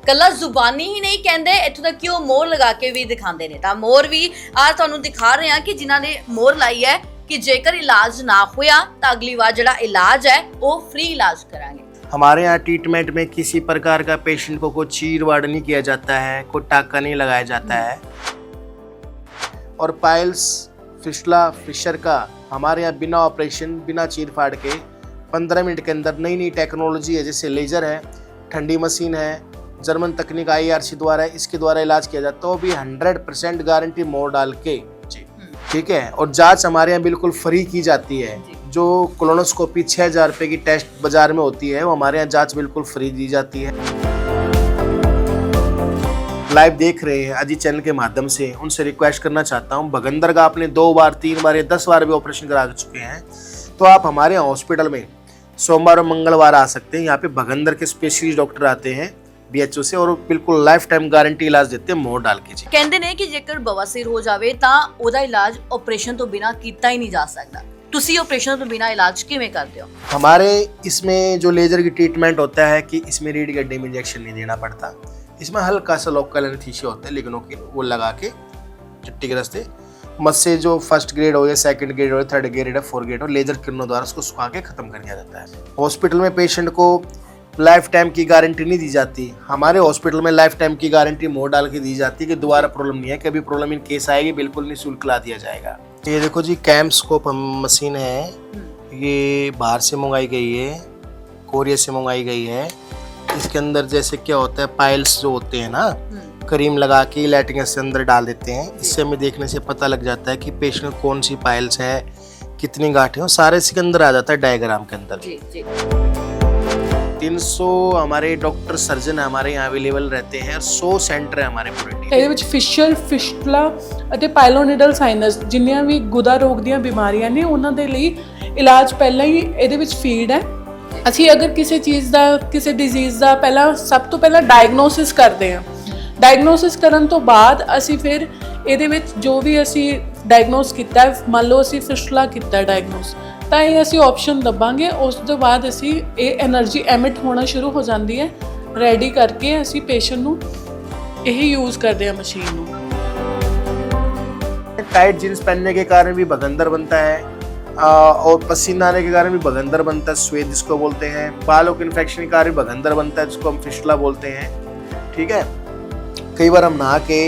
कला जुबानी ही नहीं कहते, इत्थों तक कि वो मोहर लगा के भी दिखाते हैं। तो मोहर भी आज तुहानूं दिखा रहे हैं कि जिन्हां ने मोहर लाई है कि जेकर इलाज ना होया तो अगली बार जिहड़ा इलाज है वो फ्री इलाज करांगे। हमारे यहाँ ट्रीटमेंट में किसी प्रकार का पेशेंट को कोई चीरवाड़ नहीं किया जाता है, कोई टाका नहीं लगाया जाता है। और पाइल्स फिस्टुला फिशर का हमारे यहाँ बिना ऑपरेशन बिना चीर फाड़ के 15 मिनट के अंदर नई नई टेक्नोलॉजी है, जैसे लेजर है, ठंडी मशीन है, जर्मन तकनीक IRC द्वारा है, इसके द्वारा इलाज किया जाता है। वो भी 100% गारंटी मोड़ डाल के जी, ठीक है। और जांच हमारे यहाँ बिल्कुल फ्री की जाती है। जो कोलोनोस्कोपी 6000 रुपये की टेस्ट बाजार में होती है, वो हमारे यहाँ जांच बिल्कुल फ्री दी जाती है। लाइव देख रहे हैं अजी चैनल के माध्यम से, उनसे रिक्वेस्ट करना चाहता हूँ, भगंदर का आपने 2 बार 3 बार या 10 बार भी ऑपरेशन करा चुके हैं तो आप हमारे यहाँ हॉस्पिटल में सोमवार और मंगलवार आ सकते हैं। यहाँ पे भगंदर के स्पेशलिस्ट डॉक्टर आते हैं BHO से, और बिल्कुल लाइफ टाइम गारंटी इलाज देते हैं मोड़ डाल के जी। कहते ने कि जेकर बवासीर हो जावे तां ओदा इलाज ऑपरेशन तो बिना कीता ही नहीं जा सकता। तुसी ऑपरेशन तो बिना इलाज किवें करते हो? हमारे इसमें जो लेजर की ट्रीटमेंट होता है कि इसमें रीढ़ की हड्डी में इंजेक्शन नहीं देना पड़ता। इसमें हल्का सा लोकल एनेस्थीसिया होता है, लेकिन वो लगा के चिट्टी के रास्ते मत से जो फर्स्ट ग्रेड हो या सेकंड ग्रेड हो, थर्ड ग्रेड या 4th ग्रेड हो, लेजर किरणों द्वारा उसको सुखा के खत्म कर दिया जाता है। हॉस्पिटल में पेशेंट को लाइफ टाइम की गारंटी नहीं दी जाती। हमारे हॉस्पिटल में लाइफ टाइम की गारंटी मोड़ डाल के दी जाती है कि दोबारा प्रॉब्लम नहीं है, कभी प्रॉब्लम इन केस आएगी बिल्कुल निःशुल्क ला दिया जाएगा। ये देखो जी कैम्पस्कोप मशीन है, ये बाहर से मंगाई गई है, कोरिया से मंगाई गई है। इसके अंदर जैसे क्या होता है, पाइल्स जो होते हैं ना, क्रीम लगा के लैटिंग से अंदर डाल देते हैं। इससे हमें देखने से पता लग जाता है कि पेशेंट को कौन सी पाइल्स है, कितनी गांठें हैं, सारे इसके अंदर आ जाता है डायग्राम के अंदर। जी जी। 300 हमारे डॉक्टर सर्जन हमारे यहाँ अवेलेबल रहते हैं, 100 सेंटर है हमारे पूरे टीम। ਇਹਦੇ ਵਿੱਚ ਫਿਸ਼ਰ ਫਿਸਟੁਲਾ ਅਤੇ ਪਾਇਲੋਨਿਡਲ ਸਾਈਨਸ ਜਿੰਨੀਆਂ ਵੀ ਗੁਦਾ ਰੋਗ ਦੀਆਂ ਬਿਮਾਰੀਆਂ ਨੇ ਉਹਨਾਂ ਦੇ ਲਈ ਇਲਾਜ ਪਹਿਲਾਂ ਹੀ ਇਹਦੇ ਵਿੱਚ ਫੀਡ ਹੈ। ਅਸੀਂ ਅਗਰ ਕਿਸੇ ਚੀਜ਼ ਦਾ ਕਿਸੇ ਡਿਜ਼ੀਜ਼ ਦਾ ਸਭ ਤੋਂ ਪਹਿਲਾਂ ਡਾਇਗਨੋਸਿਸ ਕਰਦੇ ਹਾਂ। ਡਾਇਗਨੋਸਿਸ ਕਰਨ ਤੋਂ ਬਾਅਦ ਅਸੀਂ ਫਿਰ ਇਹਦੇ ਵਿੱਚ ਜੋ ਵੀ ਅਸੀਂ ਡਾਇਗਨੋਸ ਕੀਤਾ, ਮੰਨ ਲਓ ਅਸੀਂ ਫਿਸਟੁਲਾ ਕੀਤਾ ਡਾਇਗਨੋਸ, ਤਾਂ ਇਹ ਅਸੀਂ ਆਪਸ਼ਨ ਦਬਾਂਗੇ। ਉਸ ਤੋਂ ਬਾਅਦ ਅਸੀਂ ਇਹ એનર્ਜੀ ਐਮਿਟ ਹੋਣਾ ਸ਼ੁਰੂ ਹੋ ਜਾਂਦੀ ਹੈ। ਰੈਡੀ ਕਰਕੇ ਅਸੀਂ ਪੇਸ਼ੈਂਟ ਨੂੰ यही यूज करते हैं मशीन ਨੂੰ। टाइट जींस पहनने के कारण भी भगंदर बनता है, और पसीना आने के कारण भी भगंदर बनता है, स्वेद जिसको बोलते हैं। बालों के इन्फेक्शन के कारण भी भगंदर बनता है, जिसको हम फिस्टुला बोलते हैं, ठीक है। कई बार हम नहा के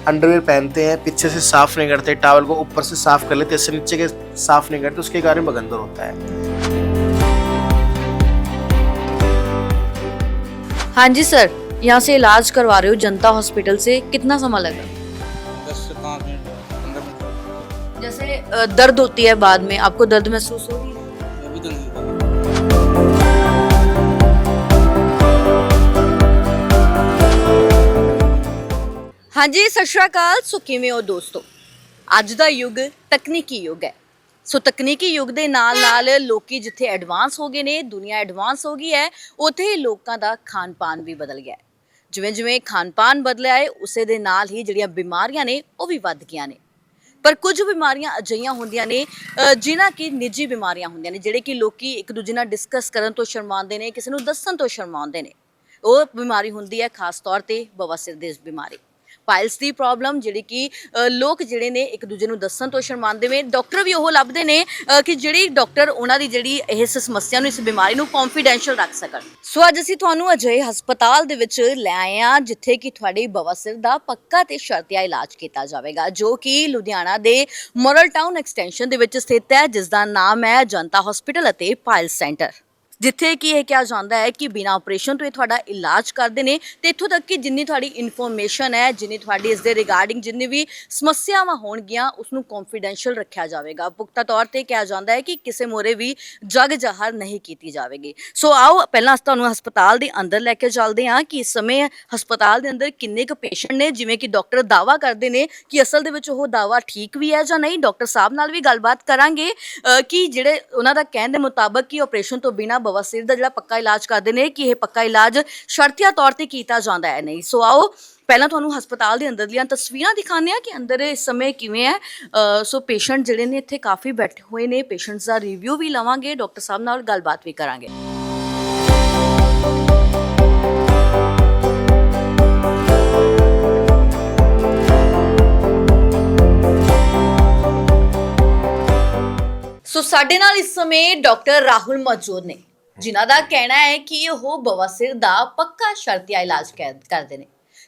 अंडरवेयर पहनते हैं, पीछे से साफ नहीं करते, टॉवल को ऊपर से साफ कर लेते, इससे नीचे के साफ नहीं करते, उसके कारण भगंदर होता है। हाँ जी सर, यहाँ से इलाज करवा रहे हो जनता हॉस्पिटल से, कितना समय लगा? 10 से 5 मिनट 15 मिनट। जैसे दर्द होती है बाद में, आपको दर्द महसूस हो रही है? अभी तो नहीं होता। हाँ जी, सत श्री अकाल। सो किवें हो दोस्तों? अज दा युग तकनीकी युग है। सो तकनीकी युग ਦੇ ਨਾਲ ਲੋਕੀ ਜਿੱਥੇ ਐਡਵਾਂਸ ਹੋ ਗਏ ਨੇ, ਦੁਨੀਆ ਐਡਵਾਂਸ ਹੋ ਗਈ ਹੈ, ਉੱਥੇ ਹੀ ਲੋਕਾਂ ਦਾ ਖਾਣ ਪਾਨ ਵੀ ਬਦਲ ਗਿਆ ਹੈ। ਜਿਵੇਂ ਜਿਵੇਂ ਖਾਣ ਪਾਨ ਬਦਲਿਆ ਹੈ, ਉਸੇ ਦੇ ਨਾਲ ਹੀ ਜਿਹੜੀਆਂ ਬਿਮਾਰੀਆਂ ਨੇ ਉਹ ਵੀ ਵੱਧ ਗਈਆਂ ਨੇ। ਪਰ ਕੁਝ ਬਿਮਾਰੀਆਂ ਅਜਿਹੀਆਂ ਹੁੰਦੀਆਂ ਨੇ ਜਿਨ੍ਹਾਂ ਕੀ ਨਿੱਜੀ ਬਿਮਾਰੀਆਂ ਹੁੰਦੀਆਂ ਨੇ, ਜਿਹੜੇ ਕਿ ਲੋਕੀ ਇੱਕ ਦੂਜੇ ਨਾਲ ਡਿਸਕਸ ਕਰਨ ਤੋਂ ਸ਼ਰਮਾਉਂਦੇ ਨੇ, ਕਿਸੇ ਨੂੰ ਦੱਸਣ ਤੋਂ ਸ਼ਰਮਾਉਂਦੇ ਨੇ। ਉਹ ਬਿਮਾਰੀ ਹੁੰਦੀ ਹੈ ਖਾਸ ਤੌਰ ਤੇ ਬਵਾਸੀਰ ਦੀ ਬਿਮਾਰੀ, ਪਾਇਲਸ ਦੀ ਪ੍ਰੋਬਲਮ, ਜਿਹੜੀ ਕਿ ਲੋਕ ਜਿਹੜੇ ਨੇ ਇੱਕ ਦੂਜੇ ਨੂੰ ਦੱਸਣ ਤੋਂ ਸ਼ਰਮਾਉਂਦੇ ਨੇ। ਡਾਕਟਰ ਵੀ ਉਹ ਲੱਭਦੇ ਨੇ ਕਿ ਜਿਹੜੀ ਡਾਕਟਰ ਉਹਨਾਂ ਦੀ ਜਿਹੜੀ ਇਸ ਸਮੱਸਿਆ ਨੂੰ, ਇਸ ਬਿਮਾਰੀ ਨੂੰ ਕੌਨਫੀਡੈਂਸ਼ੀਅਲ ਰੱਖ ਸਕਣ। ਸੋ ਅੱਜ ਅਸੀਂ ਤੁਹਾਨੂੰ ਅਜਿਹੇ ਹਸਪਤਾਲ ਦੇ ਵਿੱਚ ਲੈ ਆਏ ਹਾਂ ਜਿੱਥੇ ਕਿ ਤੁਹਾਡੀ ਬਵਾਸੀਰ ਦਾ ਪੱਕਾ ਤੇ ਸ਼ਰਤੀਆ ਇਲਾਜ ਕੀਤਾ ਜਾਵੇਗਾ, ਜੋ ਕਿ ਲੁਧਿਆਣਾ ਦੇ ਮੋਰਲ ਟਾਊਨ ਐਕਸਟੈਂਸ਼ਨ ਦੇ ਵਿੱਚ ਸਥਿਤ ਹੈ, ਜਿਸ ਦਾ ਨਾਮ ਹੈ ਜਨਤਾ ਹਸਪੀਟਲ ਅਤੇ ਪਾਇਲਸ ਸੈਂਟਰ। ਜਿੱਥੇ ਕਿ ਇਹ ਕਿਹਾ ਜਾਂਦਾ ਹੈ ਕਿ ਬਿਨਾਂ ਆਪਰੇਸ਼ਨ ਤੋਂ ਇਹ ਤੁਹਾਡਾ ਇਲਾਜ ਕਰਦੇ ਨੇ, ਤੇ ਇੱਥੋਂ ਤੱਕ ਕਿ ਜਿੰਨੀ ਤੁਹਾਡੀ ਇਨਫੋਰਮੇਸ਼ਨ ਹੈ, ਜਿੰਨੀ ਤੁਹਾਡੀ ਇਸ ਦੇ ਰਿਗਾਰਡਿੰਗ ਜਿੰਨੀ ਵੀ ਸਮੱਸਿਆਵਾਂ ਹੋਣਗੀਆਂ, ਉਸ ਨੂੰ ਕੌਨਫੀਡੈਂਸ਼ੀਅਲ ਰੱਖਿਆ ਜਾਵੇਗਾ। ਪੁਖਤਾ ਤੌਰ ਤੇ ਕਿਹਾ ਜਾਂਦਾ ਹੈ ਕਿ ਕਿਸੇ ਮੋਰੇ ਵੀ ਜਗ ਜ਼ਾਹਰ ਨਹੀਂ ਕੀਤੀ ਜਾਵੇਗੀ। ਸੋ ਆਓ ਪਹਿਲਾਂ ਅਸੀਂ ਤੁਹਾਨੂੰ ਹਸਪਤਾਲ ਦੇ ਅੰਦਰ ਲੈ ਕੇ ਚੱਲਦੇ ਹਾਂ ਕਿ ਇਸ ਸਮੇਂ ਹਸਪਤਾਲ ਦੇ ਅੰਦਰ ਕਿੰਨੇ ਕੁ ਪੇਸ਼ੈਂਟ ਨੇ, ਜਿਵੇਂ ਕਿ ਡਾਕਟਰ ਦਾਅਵਾ ਕਰਦੇ ਨੇ ਕਿ ਅਸਲ ਦੇ ਵਿੱਚ ਉਹ ਦਾਅਵਾ ਠੀਕ ਵੀ ਹੈ ਜਾਂ ਨਹੀਂ। ਡਾਕਟਰ ਸਾਹਿਬ ਨਾਲ ਵੀ ਗੱਲਬਾਤ ਕਰਾਂਗੇ ਕਿ ਜਿਹੜੇ ਉਹਨਾਂ ਦਾ ਕਹਿਣ ਦੇ ਮੁਤਾਬਕ ਕਿ ਆਪਰੇਸ਼ਨ ਤੋਂ ਬਿਨਾਂ ਬਵਾਸੀਰ ਦਾ ਜਿਹੜਾ ਪੱਕਾ ਇਲਾਜ ਕਰਦੇ ਨੇ, ਕਿ ਇਹ ਪੱਕਾ ਇਲਾਜ ਸ਼ਰਤੀਆ ਤੌਰ ਤੇ ਕੀਤਾ ਜਾਂਦਾ ਹੈ ਨਹੀਂ। ਸੋ ਆਓ ਪਹਿਲਾਂ ਤੁਹਾਨੂੰ ਹਸਪਤਾਲ ਦੇ ਅੰਦਰ ਦੀਆਂ ਤਸਵੀਰਾਂ ਦਿਖਾਉਂਦੇ ਹਾਂ ਕਿ ਅੰਦਰ ਇਸ ਸਮੇਂ ਕਿਵੇਂ ਹੈ। ਸੋ ਪੇਸ਼ੈਂਟ ਜਿਹੜੇ ਨੇ ਇੱਥੇ ਕਾਫੀ ਬੈਠੇ ਹੋਏ ਨੇ, ਪੇਸ਼ੈਂਟਸ ਦਾ ਰਿਵਿਊ ਵੀ ਲਵਾਂਗੇ, ਡਾਕਟਰ ਸਾਹਿਬ ਨਾਲ ਗੱਲਬਾਤ ਵੀ ਕਰਾਂਗੇ। ਸੋ ਸਾਡੇ ਨਾਲ ਇਸ ਸਮੇਂ ਡਾਕਟਰ ਰਾਹੁਲ ਮੌਜੂਦ ਨੇ, ਜਿਨ੍ਹਾਂ ਦਾ ਕਹਿਣਾ ਹੈ ਕਿ ਉਹ ਬਵਾਸੀਰ ਦਾ ਪੱਕਾ ਸ਼ਰਤੀਆ ਇਲਾਜ ਕਰਦੇ ਨੇ।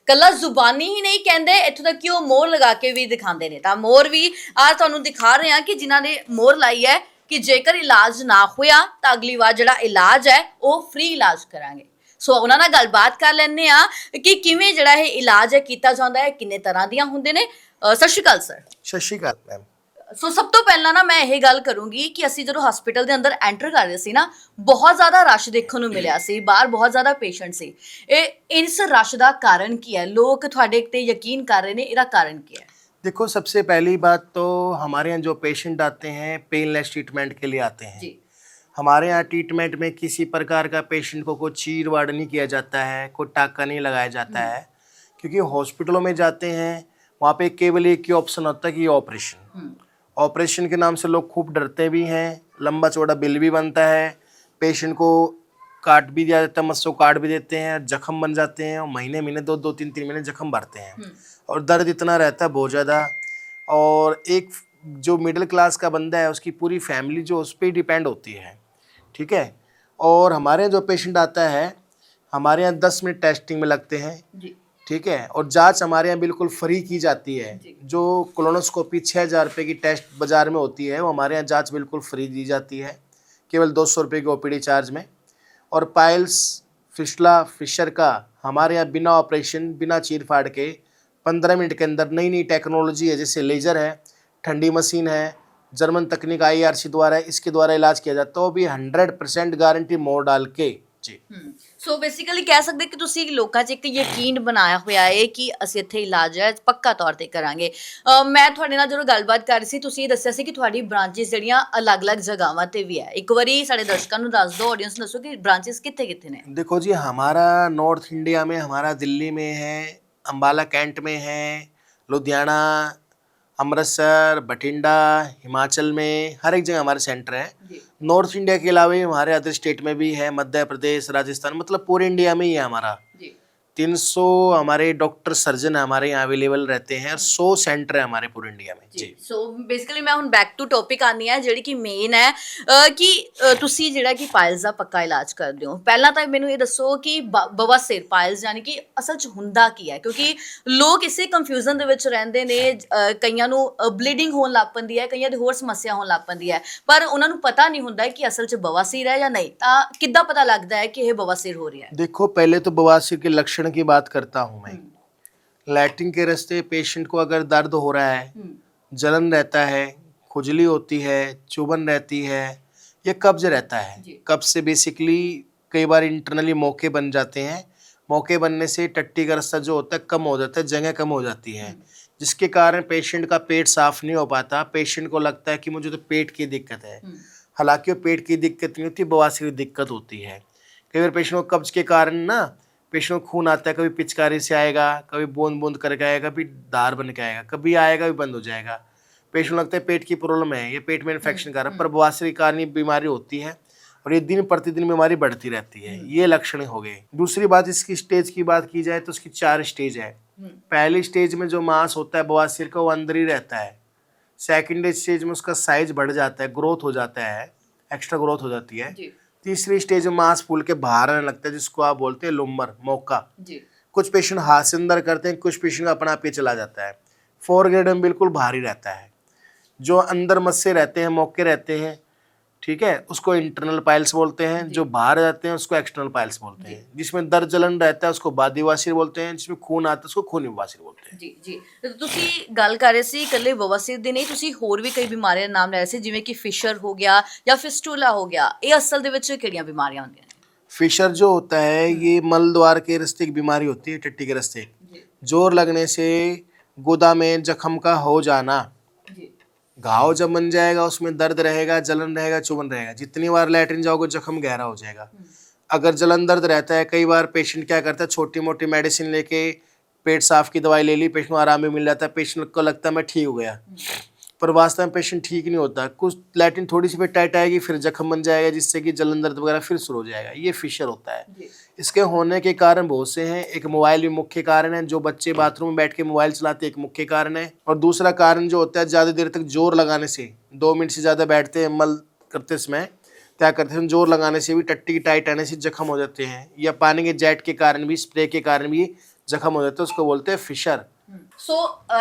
ਕੱਲਾ ਜ਼ੁਬਾਨੀ ਹੀ ਨਹੀਂ ਕਹਿੰਦੇ, ਇੱਥੋਂ ਤੱਕ ਕਿ ਉਹ ਮੋਹਰ ਲਗਾ ਕੇ ਵੀ ਦਿਖਾਉਂਦੇ ਨੇ। ਤਾਂ ਮੋਹਰ ਵੀ ਆ ਤੁਹਾਨੂੰ ਦਿਖਾ ਰਹੇ ਹਾਂ ਕਿ ਜਿਨ੍ਹਾਂ ਨੇ ਮੋਹਰ ਲਾਈ ਹੈ ਕਿ ਜੇਕਰ ਇਲਾਜ ਨਾ ਹੋਇਆ ਤਾਂ ਅਗਲੀ ਵਾਰ ਜਿਹੜਾ ਇਲਾਜ ਹੈ ਉਹ ਫ੍ਰੀ ਇਲਾਜ ਕਰਾਂਗੇ। ਸੋ ਉਹਨਾਂ ਨਾਲ ਗੱਲਬਾਤ ਕਰ ਲੈਂਦੇ ਆ ਕਿ ਕਿਵੇਂ ਜਿਹੜਾ ਇਹ ਇਲਾਜ ਹੈ ਕੀਤਾ ਜਾਂਦਾ ਹੈ, ਕਿੰਨੇ ਤਰ੍ਹਾਂ ਦੀਆਂ ਹੁੰਦੇ ਨੇ। ਸਤਿ ਸ਼੍ਰੀ ਅਕਾਲ ਸਰ। सत श्रीकाल मैम। ਸੋ ਸਭ ਤੋਂ ਪਹਿਲਾਂ ਨਾ ਮੈਂ ਇਹ ਗੱਲ ਕਰੂੰਗੀ ਕਿ ਅਸੀਂ ਜਦੋਂ ਹਸਪੀਟਲ ਦੇ ਅੰਦਰ ਐਂਟਰ ਕਰ ਰਹੇ ਸੀ ਨਾ, ਬਹੁਤ ਜ਼ਿਆਦਾ ਰਸ਼ ਦੇਖਣ ਨੂੰ ਮਿਲਿਆ ਸੀ, ਬਾਹਰ ਬਹੁਤ ਜ਼ਿਆਦਾ ਪੇਸ਼ੈਂਟ ਸੀ। ਇਸ ਰਸ਼ ਦਾ ਕਾਰਨ ਕੀ ਹੈ? ਲੋਕ ਤੁਹਾਡੇ ਤੇ ਯਕੀਨ ਕਰ ਰਹੇ ਨੇ, ਇਹਦਾ ਕਾਰਨ ਕੀ है? देखो, सबसे पहली बात तो हमारे यहाँ जो पेशेंट आते हैं पेनलेस ट्रीटमेंट के लिए आते हैं। जी। हमारे यहाँ ट्रीटमेंट में किसी प्रकार का पेशेंट को कोई चीर वाड़ नहीं किया जाता है, कोई टाका नहीं लगाया जाता है, क्योंकि हॉस्पिटलों में जाते हैं वहाँ पे केवल एक ही ऑप्शन होता है कि ऑपरेशन। ऑपरेशन के नाम से लोग खूब डरते भी हैं, लंबा चौड़ा बिल भी बनता है, पेशेंट को काट भी दिया जाता है, मस्सों काट भी देते हैं, जख्म बन जाते हैं और महीने महीने दो तीन महीने जख्म भरते हैं और दर्द इतना रहता है बहुत ज़्यादा। और एक जो मिडिल क्लास का बंदा है उसकी पूरी फैमिली जो उस पर डिपेंड होती है, ठीक है। और हमारे यहाँ जो पेशेंट आता है हमारे यहाँ 10 मिनट टेस्टिंग में लगते हैं, जी। ठीक है। और जांच हमारे यहाँ बिल्कुल फ्री की जाती है। जो कोलोनोस्कोपी 6,000 रुपये की टेस्ट बाज़ार में होती है वो हमारे यहाँ जांच बिल्कुल फ्री दी जाती है, केवल 200 रुपये की ओपीडी चार्ज में। और पाइल्स फिस्टुला फिशर का हमारे यहाँ बिना ऑपरेशन बिना चीर फाड़ के 15 मिनट के अंदर नई नई टेक्नोलॉजी है, जैसे लेज़र है, ठंडी मशीन है, जर्मन तकनीक IRC द्वारा इसके द्वारा इलाज किया जाता है, तो भी 100% गारंटी मोड़ डाल के। जी। ਸੋ ਬੇਸਿਕਲੀ ਕਹਿ ਸਕਦੇ ਕਿ ਤੁਸੀਂ ਲੋਕਾਂ 'ਚ ਇੱਕ ਯਕੀਨ ਬਣਾਇਆ ਹੋਇਆ ਹੈ ਕਿ ਅਸੀਂ ਇੱਥੇ ਇਲਾਜ ਹੈ ਪੱਕਾ ਤੌਰ ਤੇ ਕਰਾਂਗੇ। ਮੈਂ ਤੁਹਾਡੇ ਨਾਲ ਜਦੋਂ ਗੱਲਬਾਤ ਕਰ ਰਹੀ ਸੀ, ਤੁਸੀਂ ਇਹ ਦੱਸਿਆ ਸੀ ਕਿ ਤੁਹਾਡੀ ਬ੍ਰਾਂਚਿਸ ਜਿਹੜੀਆਂ ਅਲੱਗ-ਅਲੱਗ ਜਗ੍ਹਾਵਾਂ ਤੇ ਵੀ ਹੈ। ਇੱਕ ਵਾਰੀ ਸਾਡੇ ਦਰਸ਼ਕਾਂ ਨੂੰ ਦੱਸ ਦਿਓ, ਆਡੀਅנס ਨੂੰ ਦੱਸੋ ਕਿ ਬ੍ਰਾਂਚਿਸ ਕਿੱਥੇ-ਕਿੱਥੇ ਨੇ। देखो जी, हमारा नॉर्थ इंडिया में हमारा दिल्ली में है, अम्बाला कैंट में है, लुधियाना, अमृतसर, बठिंडा, हिमाचल में, हर एक जगह हमारे सेंटर है। नॉर्थ इंडिया के अलावा हमारे अदर स्टेट में भी है, मध्य प्रदेश, राजस्थान, मतलब पूरे इंडिया में ही है हमारा। 300 हमारे डॉक्टर सर्जन हमारे यहाँ अवेलेबल रहते हैं और 100 सेंटर है हमारे पूरे इंडिया में। जी। ਸੋ ਬੇਸਿਕਲੀ ਮੈਂ ਹੁਣ ਬੈਕ ਟੂ ਟੌਪਿਕ ਆਨੀ ਹੈ ਜਿਹੜੀ ਕਿ ਮੇਨ ਹੈ ਕਿ ਤੁਸੀਂ ਜਿਹੜਾ ਕਿ ਪਾਇਲਸ ਦਾ ਪੱਕਾ ਇਲਾਜ ਕਰਦੇ ਹੋ। ਪਹਿਲਾਂ ਤਾਂ ਮੈਨੂੰ ਇਹ ਦੱਸੋ ਕਿ ਬਵਾਸੀਰ ਪਾਇਲਸ ਯਾਨੀ ਕਿ ਅਸਲ 'ਚ ਹੁੰਦਾ ਕੀ ਹੈ, ਕਿਉਂਕਿ ਲੋਕ ਇਸੇ ਕਨਫਿਊਜ਼ਨ ਦੇ ਵਿੱਚ ਰਹਿੰਦੇ ਨੇ। ਕਈਆਂ ਨੂੰ ਬਲੀਡਿੰਗ ਹੋਣ ਲੱਗ ਪੈਂਦੀ ਹੈ, ਕਈਆਂ ਦੀ ਹੋਰ ਸਮੱਸਿਆ ਹੋਣ ਲੱਗ ਪੈਂਦੀ ਹੈ, ਪਰ ਉਹਨਾਂ ਨੂੰ ਪਤਾ ਨਹੀਂ ਹੁੰਦਾ ਕਿ ਅਸਲ 'ਚ ਬਵਾਸੀਰ ਹੈ ਜਾਂ ਨਹੀਂ। ਤਾਂ ਕਿੱਦਾਂ ਪਤਾ ਲੱਗਦਾ ਹੈ ਕਿ ਇਹ ਬਵਾਸੀਰ ਹੋ ਰਹੀ ਹੈ? देखो, पहले तो बवासीर के लक्षण की बात करता हूँ मैं। लैट्रिन के रास्ते पेशेंट को अगर दर्द हो रहा है, जलन रहता है, खुजली होती है, चुभन रहती है, या कब्ज रहता है। कब्ज से बेसिकली कई बार इंटरनली मौके बन जाते हैं। मौके बनने से टट्टी का रास्ता जो होता है कम हो जाता है, जगह कम हो जाती है, जिसके कारण पेशेंट का पेट साफ नहीं हो पाता। पेशेंट को लगता है कि मुझे तो पेट की दिक्कत है, हालांकि वो पेट की दिक्कत नहीं होती, बवासीर की दिक्कत होती है। कई बार पेशेंट को कब्ज के कारण ना पेशेंट को खून आता है, कभी पिचकारी से आएगा, कभी बूंद बूंद करके आएगा, कभी धार बन के आएगा, कभी आएगा भी बंद हो जाएगा। पेशेंट को लगता है पेट की प्रॉब्लम है, ये पेट में इन्फेक्शन कर रहा है, पर बवासीर के कारण ये बीमारी होती है और ये दिन प्रतिदिन बीमारी बढ़ती रहती है। ये लक्षण हो गए। दूसरी बात, इसकी स्टेज की बात की जाए तो इसकी 4 स्टेज है। पहली स्टेज में जो मांस होता है बवासीर का वो अंदर ही रहता है। सेकेंड स्टेज में उसका साइज बढ़ जाता है, ग्रोथ हो जाता है, एक्स्ट्रा ग्रोथ हो जाती है। तीसरी स्टेज में मांस फूल के बाहर आने लगता है, जिसको आप बोलते हैं लुम्बर मौका। कुछ पेशेंट हाथ से अंदर करते हैं, कुछ पेशेंट अपना आप ही चला जाता है। 4 ग्रेड में बिल्कुल बाहर ही रहता है। जो अंदर मस्से रहते हैं, मौके रहते हैं, ठीक है, उसको इंटरनल पाइल्स बोलते हैं। जो बाहर जाते हैं उसको एक्सटर्नल पाइल्स बोलते हैं। जिसमें दर्द जलन रहता है उसको बादी बवासीर बोलते हैं, जिसमें खून आता है उसको खूनी बवासीर बोलते हैं। ਜੀ ਜੀ, ਤੁਸੀਂ ਗੱਲ ਕਰ ਰਹੇ ਸੀ ਇਕੱਲੇ ਬਵਾਸੀਰ ਦੀ ਨਹੀਂ, ਤੁਸੀਂ ਹੋਰ ਵੀ ਕਈ ਬਿਮਾਰੀਆਂ ਦੇ ਨਾਮ ਲੈ ਰਹੇ ਸੀ, ਜਿਵੇਂ ਕਿ ਫਿਸ਼ਰ ਹੋ ਗਿਆ ਜਾਂ ਫਿਸਟੂਲਾ ਹੋ ਗਿਆ। ਇਹ ਅਸਲ ਦੇ ਵਿੱਚ ਕਿਹੜੀਆਂ ਬਿਮਾਰੀਆਂ ਹੁੰਦੀਆਂ ਨੇ? फिशर जो होता है ये मल द्वार के रास्ते की बीमारी होती है, टट्टी के रास्ते। जोर लगने से गुदा में जख्म का हो जाना, घाव जब बन जाएगा उसमें दर्द रहेगा, जलन रहेगा, चुभन रहेगा। जितनी बार लैट्रिन जाओगे जख्म गहरा हो जाएगा। अगर जलन दर्द रहता है, कई बार पेशेंट क्या करता है, छोटी मोटी मेडिसिन लेके पेट साफ की दवाई ले ली, पेशेंट को आराम भी मिल जाता है, पेशेंट को लगता है मैं ठीक हो गया, पर वास्तव में पेशेंट ठीक नहीं होता। कुछ लैट्रिन थोड़ी सी पे टाइट आएगी, फिर जख्म बन जाएगा जिससे कि जलन दर्द वगैरह फिर शुरू हो जाएगा। ये फिशर होता है। इसके होने के कारण बहुत से हैं। एक मोबाइल भी मुख्य कारण है, जो बच्चे बाथरूम में बैठ के मोबाइल चलाते हैं, एक मुख्य कारण है। और दूसरा कारण जो होता है, ज़्यादा देर तक जोर लगाने से, 2 मिनट से ज़्यादा बैठते हैं मल करते समय, क्या करते हैं, जोर लगाने से भी टट्टी की टाइट आने से जख्म हो जाते हैं, या पानी के जेट के कारण भी, स्प्रे के कारण भी जख्म हो जाते हैं। उसको बोलते हैं फिशर। ਸੋ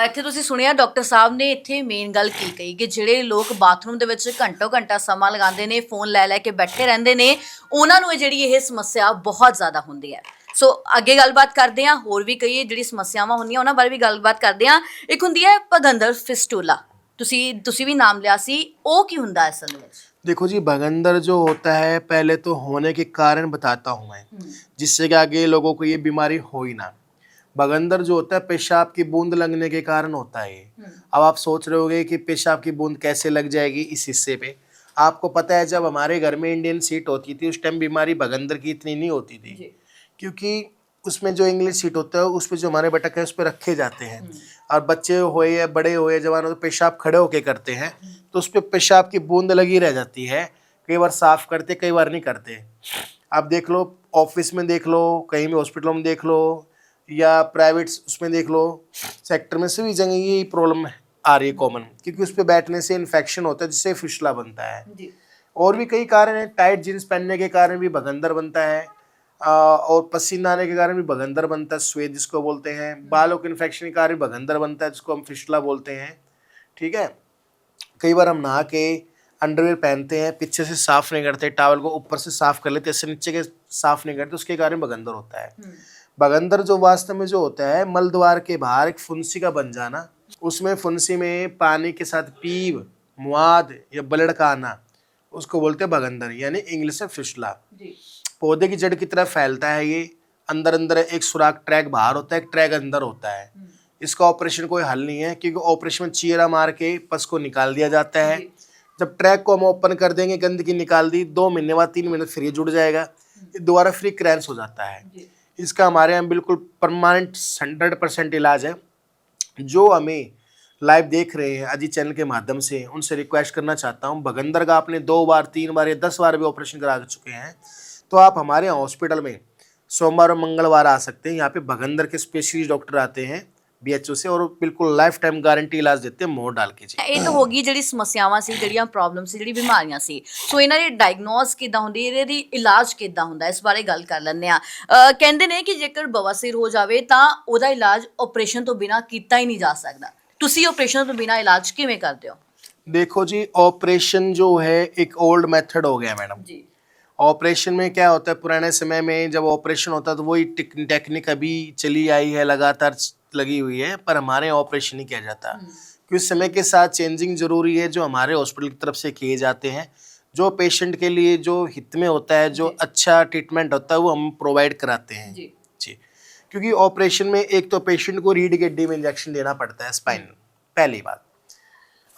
ਇੱਥੇ ਤੁਸੀਂ ਸੁਣਿਆ ਡਾਕਟਰ ਸਾਹਿਬ ਨੇ ਇੱਥੇ ਮੇਨ ਗੱਲ ਕੀ ਕਹੀ ਕਿ ਜਿਹੜੇ ਲੋਕ ਬਾਥਰੂਮ ਦੇ ਵਿੱਚ ਘੰਟਾ ਸਮਾਂ ਲਗਾਉਂਦੇ ਨੇ, ਫੋਨ ਲੈ ਕੇ ਬੈਠੇ ਰਹਿੰਦੇ ਨੇ, ਉਹਨਾਂ ਨੂੰ ਜਿਹੜੀ ਇਹ ਸਮੱਸਿਆ ਬਹੁਤ ਜ਼ਿਆਦਾ ਹੁੰਦੀ ਹੈ। ਸੋ ਅੱਗੇ ਗੱਲਬਾਤ ਕਰਦੇ ਹਾਂ, ਹੋਰ ਵੀ ਕਈ ਜਿਹੜੀ ਸਮੱਸਿਆਵਾਂ ਹੁੰਦੀਆਂ ਉਹਨਾਂ ਬਾਰੇ ਵੀ ਗੱਲਬਾਤ ਕਰਦੇ ਹਾਂ। ਇੱਕ ਹੁੰਦੀ ਹੈ ਭਗੰਦਰ ਫਿਸਟੂਲਾ, ਤੁਸੀਂ ਵੀ ਨਾਮ ਲਿਆ ਸੀ, ਉਹ ਕੀ ਹੁੰਦਾ ਹੈ ਅਸਲ ਵਿੱਚ? देखो जी, भगंदर जो होता है, पहले तो होने के कारण बताता हूँ मैं, जिससे कि आगे लोगों को ये बीमारी हो ही ना। भगंदर जो होता है पेशाब की बूंद लगने के कारण होता है। अब आप सोच रहे होगे कि पेशाब की बूंद कैसे लग जाएगी इस हिस्से पे। आपको पता है, जब हमारे घर में इंडियन सीट होती थी उस टाइम बीमारी भगंदर की इतनी नहीं होती थी, क्योंकि उसमें जो इंग्लिश सीट होता है उस पर जो हमारे बटक है उस पर रखे जाते हैं। और बच्चे होए या बड़े होए जवान हो तो पेशाब खड़े होके करते हैं, तो उस पर पेशाब की बूंद लगी रह जाती है। कई बार साफ करते, कई बार नहीं करते। आप देख लो, ऑफिस में देख लो, कहीं भी हॉस्पिटलों में देख लो, या प्राइवेट उसमें देख लो, सेक्टर में सभी जगह यही प्रॉब्लम आ रही है कॉमन, क्योंकि उस पर बैठने से इन्फेक्शन होता है जिससे फिसला बनता है। और भी कई कारण हैं। टाइट जीन्स पहनने के कारण भी भगंदर बनता है, और पसीना आने के कारण भी भगंदर बनता है, स्वेद जिसको बोलते हैं। बालों के इन्फेक्शन के कारण भी भगंदर बनता है, जिसको हम फिसला बोलते हैं। ठीक है। कई बार हम नहा के अंडरवेयर पहनते हैं, पीछे से साफ नहीं करते, टॉवल को ऊपर से साफ कर लेते, इससे नीचे के साफ नहीं करते, उसके कारण भगंदर होता है। भगंदर जो वास्तव में जो होता है, मल द्वार के बाहर एक फुंसी का बन जाना, उसमें फुंसी में पानी के साथ पीव, मुआद या ब्लड का आना, उसको बोलते हैं भगंदर, यानी इंग्लिश में फिसला। पौधे की जड़ की तरह फैलता है ये। अंदर अंदर एक सुराख, ट्रैक बाहर होता है, एक ट्रैक अंदर होता है। इसका ऑपरेशन कोई हल नहीं है, क्योंकि ऑपरेशन में चीरा मार के पस को निकाल दिया जाता है। जब ट्रैक को हम ओपन कर देंगे, गंदगी निकाल दी, 2 महीने बाद 3 महीने फिर ये जुड़ जाएगा, ये दोबारा फ्री क्रैंस हो जाता है। इसका हमारे यहाँ बिल्कुल परमानेंट 100% इलाज है। जो हमें लाइव देख रहे हैं अजी चैनल के माध्यम से, उनसे रिक्वेस्ट करना चाहता हूँ, भगंदर का आपने 2 बार 3 बार या 10 बार भी ऑपरेशन करा चुके हैं, तो आप हमारे यहाँ हॉस्पिटल में सोमवार और मंगलवार आ सकते हैं। यहाँ पे भगंदर के स्पेशलिस्ट डॉक्टर आते हैं BHO से, और बिल्कुल लाइफ टाइम गारंटी इलाज देते हैं, मोहर डाल के जी। ਇਹ ਤਾਂ ਹੋ ਗਈ ਜਿਹੜੀ ਸਮੱਸਿਆਵਾਂ ਸੀ, ਜਿਹੜੀਆਂ ਪ੍ਰੋਬਲਮ ਸੀ, ਜਿਹੜੀ ਬਿਮਾਰੀਆਂ ਸੀ। ਸੋ ਇਹਨਾਂ ਦੀ ਡਾਇਗਨੋਸ ਕਿੱਦਾਂ ਹੁੰਦੀ ਹੈ, ਇਹਦੀ ਇਲਾਜ ਕਿੱਦਾਂ ਹੁੰਦਾ, ਇਸ ਬਾਰੇ ਗੱਲ ਕਰ ਲੈਂਦੇ ਆ। ਕਹਿੰਦੇ ਨੇ ਕਿ ਜੇਕਰ ਬਵਾਸੀਰ ਹੋ ਜਾਵੇ ਤਾਂ ਉਹਦਾ ਇਲਾਜ ਆਪਰੇਸ਼ਨ ਤੋਂ ਬਿਨਾਂ ਕੀਤਾ ਹੀ ਨਹੀਂ ਜਾ ਸਕਦਾ। ਤੁਸੀਂ ਆਪਰੇਸ਼ਨ ਤੋਂ ਬਿਨਾਂ ਇਲਾਜ ਕਿਵੇਂ ਕਰਦੇ ਹੋ? देखो जी, ऑपरेशन जो है एक ओल्ड मेथड हो गया मैडम ਜੀ। ऑपरेशन में क्या होता है, पुराने समय में जब ऑपरेशन होता है तो वही टेक्निक अभी चली आई है, लगातार लगी हुई है, पर हमारे यहाँ ऑपरेशन नहीं किया जाता, क्योंकि समय के साथ चेंजिंग जरूरी है। जो हमारे हॉस्पिटल की तरफ से किए जाते हैं, जो पेशेंट के लिए जो हित में होता है, जो अच्छा ट्रीटमेंट होता है, वो हम प्रोवाइड कराते हैं जी। क्योंकि ऑपरेशन में एक तो पेशेंट को रीढ़ की हड्डी में इंजेक्शन देना पड़ता है, स्पाइन। पहली बात,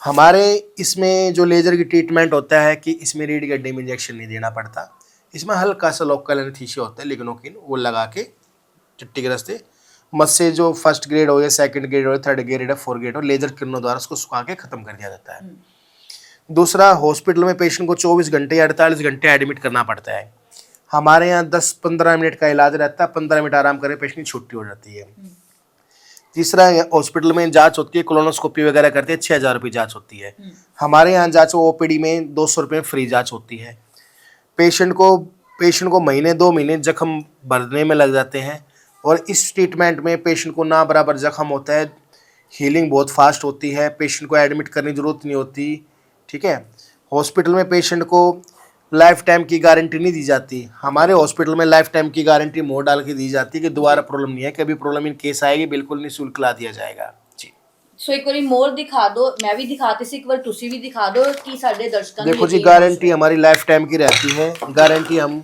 हमारे इसमें जो लेजर की ट्रीटमेंट होता है कि इसमें रीढ़ की हड्डी में इंजेक्शन नहीं देना पड़ता। इसमें हल्का सा लोकल एनेस्थीसिया होता है, लिग्नोकिन, वो लगा के चट्टी के रास्ते मस से जो फर्स्ट ग्रेड हो या सेकंड ग्रेड हो, थर्ड ग्रेड है, 4th ग्रेड हो, लेजर किरणों द्वारा उसको सुखा के खत्म कर दिया जाता है। दूसरा, हॉस्पिटल में पेशेंट को 24 घंटे या 48 घंटे एडमिट करना पड़ता है। हमारे यहाँ 10-15 मिनट का इलाज रहता है, 15 मिनट आराम करें पेशेंट की छुट्टी हो जाती है। तीसरा, हॉस्पिटल में जांच होती है, कोलोनोस्कोपी वगैरह करते हैं, 6,000 रुपये जांच होती है। हमारे यहाँ जांच OPD में 200 रुपये फ्री जांच होती है। पेशेंट को महीने 2 महीने जख्म भरने में लग जाते हैं, और इस ट्रीटमेंट में पेशेंट को ना बराबर जख्म होता है, हीलिंग बहुत फास्ट होती है, पेशेंट को एडमिट करने की ज़रूरत नहीं होती। ठीक है। हॉस्पिटल में पेशेंट को लाइफ टाइम की गारंटी नहीं दी जाती। हमारे हॉस्पिटल में लाइफ टाइम की गारंटी मोहर डाल के दी जाती है कि दोबारा प्रॉब्लम नहीं है, कभी प्रॉब्लम इन केस आएगी बिल्कुल निःशुल्क ला दिया जाएगा जी। ਸੋ ਇੱਕ ਵਾਰੀ ਮੋਰ ਦਿਖਾ ਦਿਓ, ਮੈਂ ਵੀ ਦਿਖਾਤੀ ਸੀ, ਇੱਕ ਵਾਰ ਤੁਸੀਂ ਵੀ ਦਿਖਾ ਦਿਓ ਕਿ ਸਾਡੇ ਦਰਸ਼ਕਾਂ ਨੂੰ देखो जी, गारंटी हमारी लाइफ टाइम की रहती है। गारंटी हम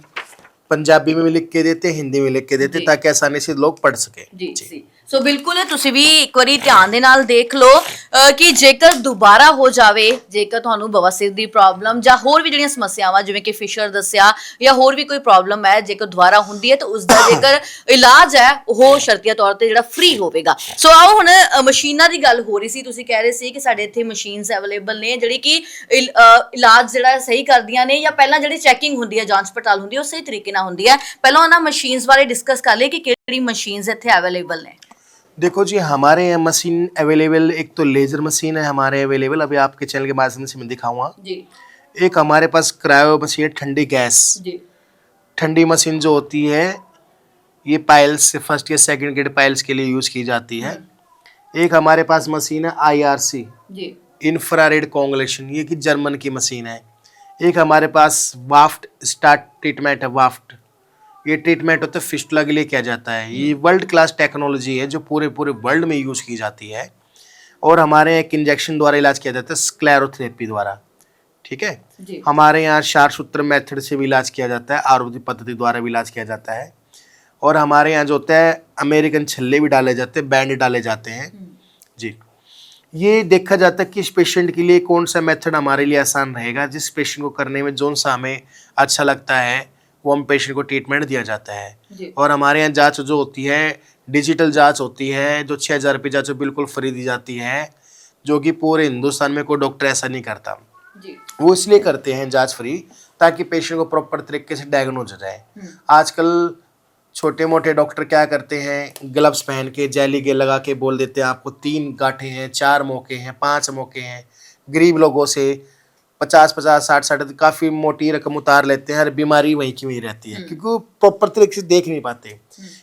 पंजाबी में भी लिख के देते हैं, हिंदी में लिख के देते हैं, ताकि आसानी से लोग पढ़ सके जी। ਸੋ ਬਿਲਕੁਲ ਤੁਸੀਂ ਵੀ ਇੱਕ ਵਾਰੀ ਧਿਆਨ ਦੇ ਨਾਲ ਦੇਖ ਲਓ ਕਿ ਜੇਕਰ ਦੁਬਾਰਾ ਹੋ ਜਾਵੇ, ਜੇਕਰ ਤੁਹਾਨੂੰ ਬਵਾਸੀਰ ਦੀ ਪ੍ਰੋਬਲਮ ਜਾਂ ਹੋਰ ਵੀ ਜਿਹੜੀਆਂ ਸਮੱਸਿਆਵਾਂ ਜਿਵੇਂ ਕਿ ਫਿਸ਼ਰ ਦੱਸਿਆ ਜਾਂ ਹੋਰ ਵੀ ਕੋਈ ਪ੍ਰੋਬਲਮ ਹੈ, ਜੇਕਰ ਦੁਬਾਰਾ ਹੁੰਦੀ ਹੈ ਤਾਂ ਉਸ ਦਾ ਜੇਕਰ ਇਲਾਜ ਹੈ ਉਹ ਸ਼ਰਤੀਆ ਤੌਰ ਤੇ ਜਿਹੜਾ ਫ੍ਰੀ ਹੋਵੇਗਾ। ਸੋ ਆਓ ਹੁਣ ਮਸ਼ੀਨਾਂ ਦੀ ਗੱਲ ਹੋ ਰਹੀ ਸੀ, ਤੁਸੀਂ ਕਹਿ ਰਹੇ ਸੀ ਕਿ ਸਾਡੇ ਇੱਥੇ ਮਸ਼ੀਨਸ ਅਵੇਲੇਬਲ ਨੇ ਜਿਹੜੀ ਕਿ ਇਲਾਜ ਜਿਹੜਾ ਸਹੀ ਕਰਦੀਆਂ ਨੇ, ਜਾਂ ਪਹਿਲਾਂ ਜਿਹੜੀ ਚੈਕਿੰਗ ਹੁੰਦੀ ਹੈ, ਜਾਂਚ ਪੜਤਾਲ ਹੁੰਦੀ ਹੈ, ਉਹ ਸਹੀ ਤਰੀਕੇ ਨਾਲ ਹੁੰਦੀ ਹੈ। ਪਹਿਲਾਂ ਉਹਨਾਂ ਮਸ਼ੀਨਸ ਬਾਰੇ ਡਿਸਕਸ ਕਰ ਲਈਏ ਕਿ ਕਿਹੜੀ मशीन्स ਇੱਥੇ अवेलेबल ਨੇ। देखो जी, हमारे यहाँ मशीन अवेलेबल, एक तो लेज़र मशीन है हमारे अवेलेबल, अभी आपके चैनल के माध्यम से मैं दिखाऊंगा जी। एक हमारे पास क्रायो मशीन है, ठंडी गैस जी। ठंडी मशीन जो होती है ये पाइल्स फर्स्ट या सेकंड ग्रेड पाइल्स के लिए यूज़ की जाती है। एक हमारे पास मशीन है IRC जी, इंफ्रारेड कोंगुलेशन, ये कि जर्मन की मशीन है। एक हमारे पास वाफ्ट स्टार्ट ट्रीटमेंट है, वाफ्ट ये ट्रीटमेंट होता है फिस्टुला के लिए किया जाता है। ये वर्ल्ड क्लास टेक्नोलॉजी है जो पूरे वर्ल्ड में यूज़ की जाती है। और हमारे यहाँ एक इंजेक्शन द्वारा इलाज किया जाता है, स्क्लेरोथेरेपी द्वारा, ठीक है जी। हमारे यहाँ शारसूत्र मेथड से भी इलाज किया जाता है, आयुर्वेदिक पद्धति द्वारा भी इलाज किया जाता है। और हमारे यहाँ जो होता है अमेरिकन छल्ले भी डाले जाते हैं, बैंड डाले जाते हैं जी। ये देखा जाता है कि इस पेशेंट के लिए कौन सा मेथड हमारे लिए आसान रहेगा, जिस पेशेंट को करने में जोन सा हमें अच्छा लगता है वो हम पेशेंट को ट्रीटमेंट दिया जाता है जी। और हमारे यहाँ जांच जो होती है डिजिटल जांच होती है, जो 6,000 रुपये जांच बिल्कुल फ्री दी जाती है, जो कि पूरे हिंदुस्तान में कोई डॉक्टर ऐसा नहीं करता जी। वो इसलिए करते हैं जांच फ्री, ताकि पेशेंट को प्रॉपर तरीके से डायग्नोज हो जाए। आजकल छोटे मोटे डॉक्टर क्या करते हैं, ग्लव्स पहन के जेली के लगा के बोल देते हैं आपको 3 गांठें हैं, 4 मौके हैं, 5 मौके हैं। गरीब लोगों से 50-50, 60-60 काफ़ी मोटी रकम उतार लेते हैं, हर बीमारी वहीं की वहीं रहती है क्योंकि वो प्रॉपर तरीके से देख नहीं पाते।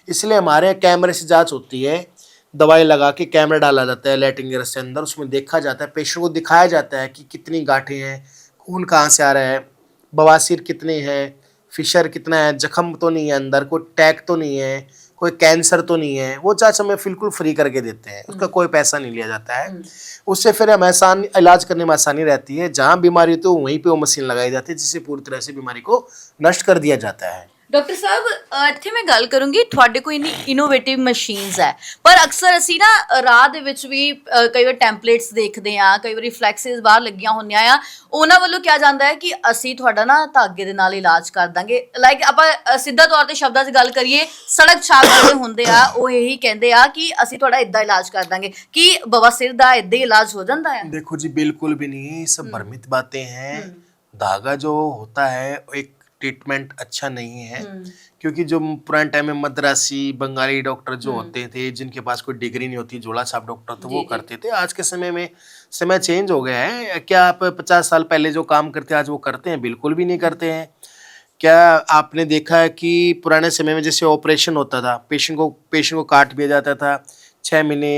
इसलिए हमारे यहाँ कैमरे से जांच होती है, दवाई लगा के कैमरा डाला जाता है लैट्रिन के रस के अंदर, उसमें देखा जाता है, पेशेंट को दिखाया जाता है कि कितनी गांठें हैं, खून कहाँ से आ रहा है, बवासीर कितने हैं, फिशर कितना है, जख्म तो नहीं है अंदर, कोई टैग तो नहीं है, कोई कैंसर तो नहीं है, वो जांच हमें बिल्कुल फ्री करके देते हैं, उसका कोई पैसा नहीं लिया जाता है। उससे फिर हमें आसान इलाज करने में आसानी रहती है। जहाँ बीमारी होती है वहीं पे वो मशीन लगाई जाती है, जिससे पूरी तरह से बीमारी को नष्ट कर दिया जाता है। ਡਾਕਟਰ ਸਾਹਿਬ ਇੱਥੇ ਮੈਂ ਗੱਲ ਕਰੂੰਗੀ, ਤੁਹਾਡੇ ਕੋਲ ਇੰਨੀ ਇਨੋਵੇਟਿਵ ਮਸ਼ੀਨਸ ਹੈ, ਪਰ ਅਕਸਰ ਅਸੀਂ ਨਾ ਰਾਹ ਦੇ ਵਿੱਚ ਵੀ ਕਈ ਵਾਰ ਟੈਂਪਲੇਟਸ ਦੇਖਦੇ ਆ, ਕਈ ਵਾਰੀ ਫਲੈਕਸਿਸ ਬਾਹਰ ਲੱਗੀਆਂ ਹੁੰਦੀਆਂ ਆ, ਉਹਨਾਂ ਵੱਲੋਂ ਕਿਹਾ ਜਾਂਦਾ ਹੈ ਕਿ ਅਸੀਂ ਤੁਹਾਡਾ ਨਾ ਧਾਗੇ ਦੇ ਨਾਲ ਇਲਾਜ ਕਰ ਦਾਂਗੇ। ਲਾਈਕ ਆਪਾਂ ਸਿੱਧਾ ਤੌਰ ਤੇ ਸ਼ਬਦਾਂ 'ਚ ਗੱਲ ਕਰੀਏ, ਸੜਕ ਛਾਪ ਜਿਹੜੇ ਹੁੰਦੇ ਆ ਉਹ ਇਹੀ ਕਹਿੰਦੇ ਆ ਕਿ ਅਸੀਂ ਤੁਹਾਡਾ ਇਦਾਂ ਇਲਾਜ ਕਰ ਦਾਂਗੇ। ਕੀ ਬਵਾਸੀਰ ਦਾ ਇਦਾਂ ਹੀ ਇਲਾਜ ਹੋ ਜਾਂਦਾ ਹੈ? देखो जी, बिल्कुल भी नहीं, ये सब भ्रमित बातें हैं। धागा जो होता है एक ट्रीटमेंट अच्छा नहीं है, क्योंकि जो पुराने टाइम में मद्रासी बंगाली डॉक्टर जो होते थे, जिनके पास कोई डिग्री नहीं होती, झोला छाप डॉक्टर, तो वो करते थे। आज के समय में समय चेंज हो गया है। क्या आप 50 साल पहले जो काम करते आज वो करते हैं? बिल्कुल भी नहीं करते हैं। क्या आपने देखा है कि पुराने समय में जैसे ऑपरेशन होता था, पेशेंट को काट दिया जाता था, 6 महीने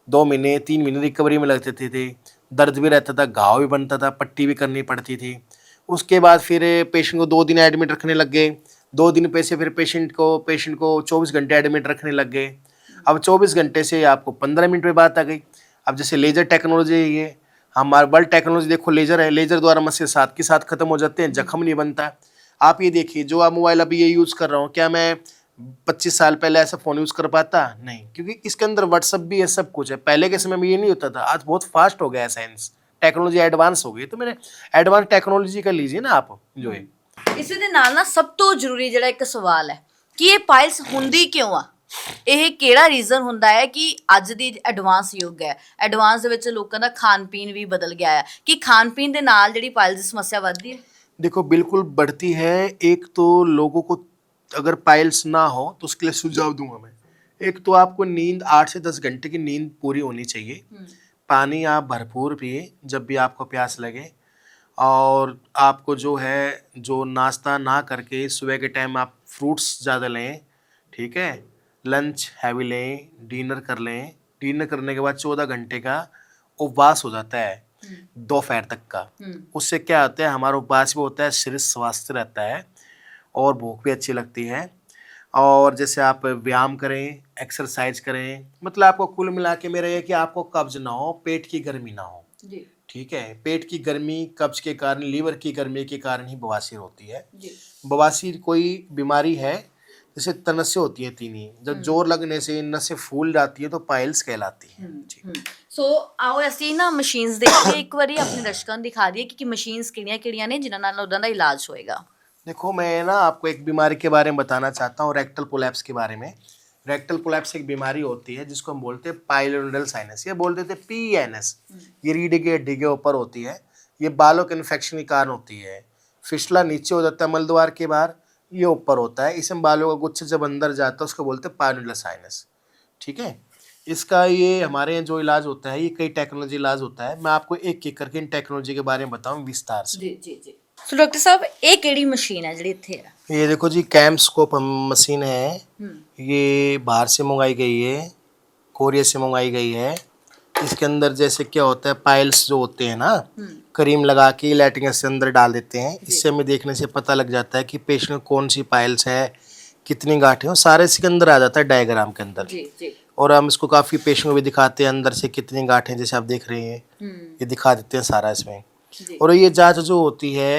2 महीने 3 महीने रिकवरी में लगते थे, दर्द भी रहता था, घाव भी बनता था, पट्टी भी करनी पड़ती थी। उसके बाद फिर पेशेंट को 2 दिन एडमिट रखने लग गए, 2 दिन पे से फिर पेशेंट को 24 घंटे एडमिट रखने लग गए। अब 24 घंटे से आपको 15 मिनट में बात आ गई। अब जैसे लेज़र टेक्नोलॉजी है, ये हमारा वर्ल्ड टेक्नोलॉजी देखो, लेज़र है, लेज़र द्वारा मस्से साथ के साथ ख़त्म हो जाते हैं, जख्म नहीं बनता। आप ये देखिए, जो आप मोबाइल अभी ये यूज़ कर रहा हूँ, क्या मैं 25 साल पहले ऐसा फ़ोन यूज़ कर पाता? नहीं, क्योंकि इसके अंदर व्हाट्सअप भी है, सब कुछ है। पहले के समय में ये नहीं होता था, आज बहुत फास्ट हो गया है साइंस, टेक्नोलॉजी एडवांस हो गई। तो मेरे एडवांस टेक्नोलॉजी का लीजिए ना आप जो है। ਇਸੇ ਦੇ ਨਾਲ ਨਾ ਸਭ ਤੋਂ ਜ਼ਰੂਰੀ ਜਿਹੜਾ ਇੱਕ ਸਵਾਲ ਹੈ ਕਿ ਇਹ ਪਾਇਲਸ ਹੁੰਦੀ ਕਿਉਂ ਆ? ਇਹ ਕਿਹੜਾ ਰੀਜ਼ਨ ਹੁੰਦਾ ਹੈ ਕਿ ਅੱਜ ਦੀ ਐਡਵਾਂਸ ਯੁੱਗ ਹੈ, ਐਡਵਾਂਸ ਦੇ ਵਿੱਚ ਲੋਕਾਂ ਦਾ ਖਾਣ ਪੀਣ ਵੀ ਬਦਲ ਗਿਆ ਹੈ, ਕਿ ਖਾਣ ਪੀਣ ਦੇ ਨਾਲ ਜਿਹੜੀ ਪਾਇਲਸ ਦੀ ਸਮੱਸਿਆ ਵੱਧਦੀ ਹੈ? देखो, बिल्कुल बढ़ती है। एक तो लोगों को अगर पाइल्स ना हो तो उसके लिए सुझाव दूंगा मैं। एक तो आपको नींद 8 से 10 घंटे की नींद पूरी होनी चाहिए। पानी आप भरपूर पिए जब भी आपको प्यास लगे, और आपको जो है जो नाश्ता ना करके सुबह के टाइम आप फ्रूट्स ज़्यादा लें, ठीक है। लंच हैवी लें, डिनर कर लें। डिनर करने के बाद 14 घंटे का उपवास हो जाता है, दोपहर तक का। उससे क्या होता है, हमारा उपवास भी होता है, शरीर स्वस्थ रहता है और भूख भी अच्छी लगती है। और जैसे आप व्यायाम करें, एक्सरसाइज करें, मतलब आपको कुल मिला के मेरा ये कि आपको कब्ज ना हो, पेट की गर्मी ना हो जी। ठीक है। पेट की गर्मी, कब्ज के कारण, लीवर की गर्मी के कारण ही बवासीर होती है। जी। बवासीर कोई बीमारी है जैसे नसें होती हैं तीन ही, जब जोर लगने से नसें फूल जाती है तो पाइल्स कहलाती है जी। ਸੋ ਆਓ ਅਸੀਂ ਨਾ ਮਸ਼ੀਨਸ ਦੇਖੀਏ ਇੱਕ ਵਾਰੀ ਆਪਣੇ ਦਰਸ਼ਕਾਂ ਨੂੰ ਦਿਖਾ ਦਈਏ ਕਿ ਮਸ਼ੀਨਸ ਕਿਹੜੀਆਂ-ਕਿਹੜੀਆਂ ਨੇ ਜਿਨ੍ਹਾਂ ਨਾਲ ਉਹਨਾਂ ਦਾ ਇਲਾਜ ਹੋਏਗਾ। देखो मैं ना आपको एक बीमारी के बारे में बताना चाहता हूँ, रेक्टल प्रोलैप्स के बारे में। रेक्टल प्रोलैप्स एक बीमारी होती है जिसको हम बोलते हैं पाइलोनिडल साइनस, ये बोलते थे PNS। ये रीढ़ की हड्डी के ऊपर होती है, ये बालों के इन्फेक्शन के कारण होती है। फिस्टुला नीचे हो जाता है मलद्वार के बाहर, ये ऊपर होता है, इसमें बालों का गुच्छ जब अंदर जाता है उसको बोलते हैं पाइलोनिडल साइनस। ठीक है, इसका ये हमारे यहाँ जो इलाज होता है ये कई टेक्नोलॉजी इलाज होता है। मैं आपको एक एक करके इन टेक्नोलॉजी के बारे में बताऊँ विस्तार से। ਜੀ ਜੀ ਜੀ। ਸੋ ਡਾਕਟਰ ਸਾਹਿਬ ਇਹ ਕਿਹੜੀ ਮਸ਼ੀਨ ਹੈ ਜਿਹੜੀ ਇੱਥੇ ਹੈ? ये देखो जी कैम्स्कोप मशीन है, ये बाहर से मंगाई गई है, कोरिया से मंगाई गई है। इसके अंदर जैसे क्या होता है, पाइल्स जो होते हैं ना, क्रीम लगा के लैट्रिन से अंदर डाल देते हैं। इससे हमें देखने से पता लग जाता है कि पेशेंट में कौन सी पाइल्स है, कितनी गांठें हैं, सारे इसके अंदर आ जाता है डायग्राम के अंदर। ਜੀ ਜੀ और हम इसको काफ़ी पेशेंट को भी दिखाते हैं अंदर से कितनी गांठें, जैसे आप देख रहे हैं ये दिखा देते हैं सारा इसमें। जी। और ये जांच जो होती है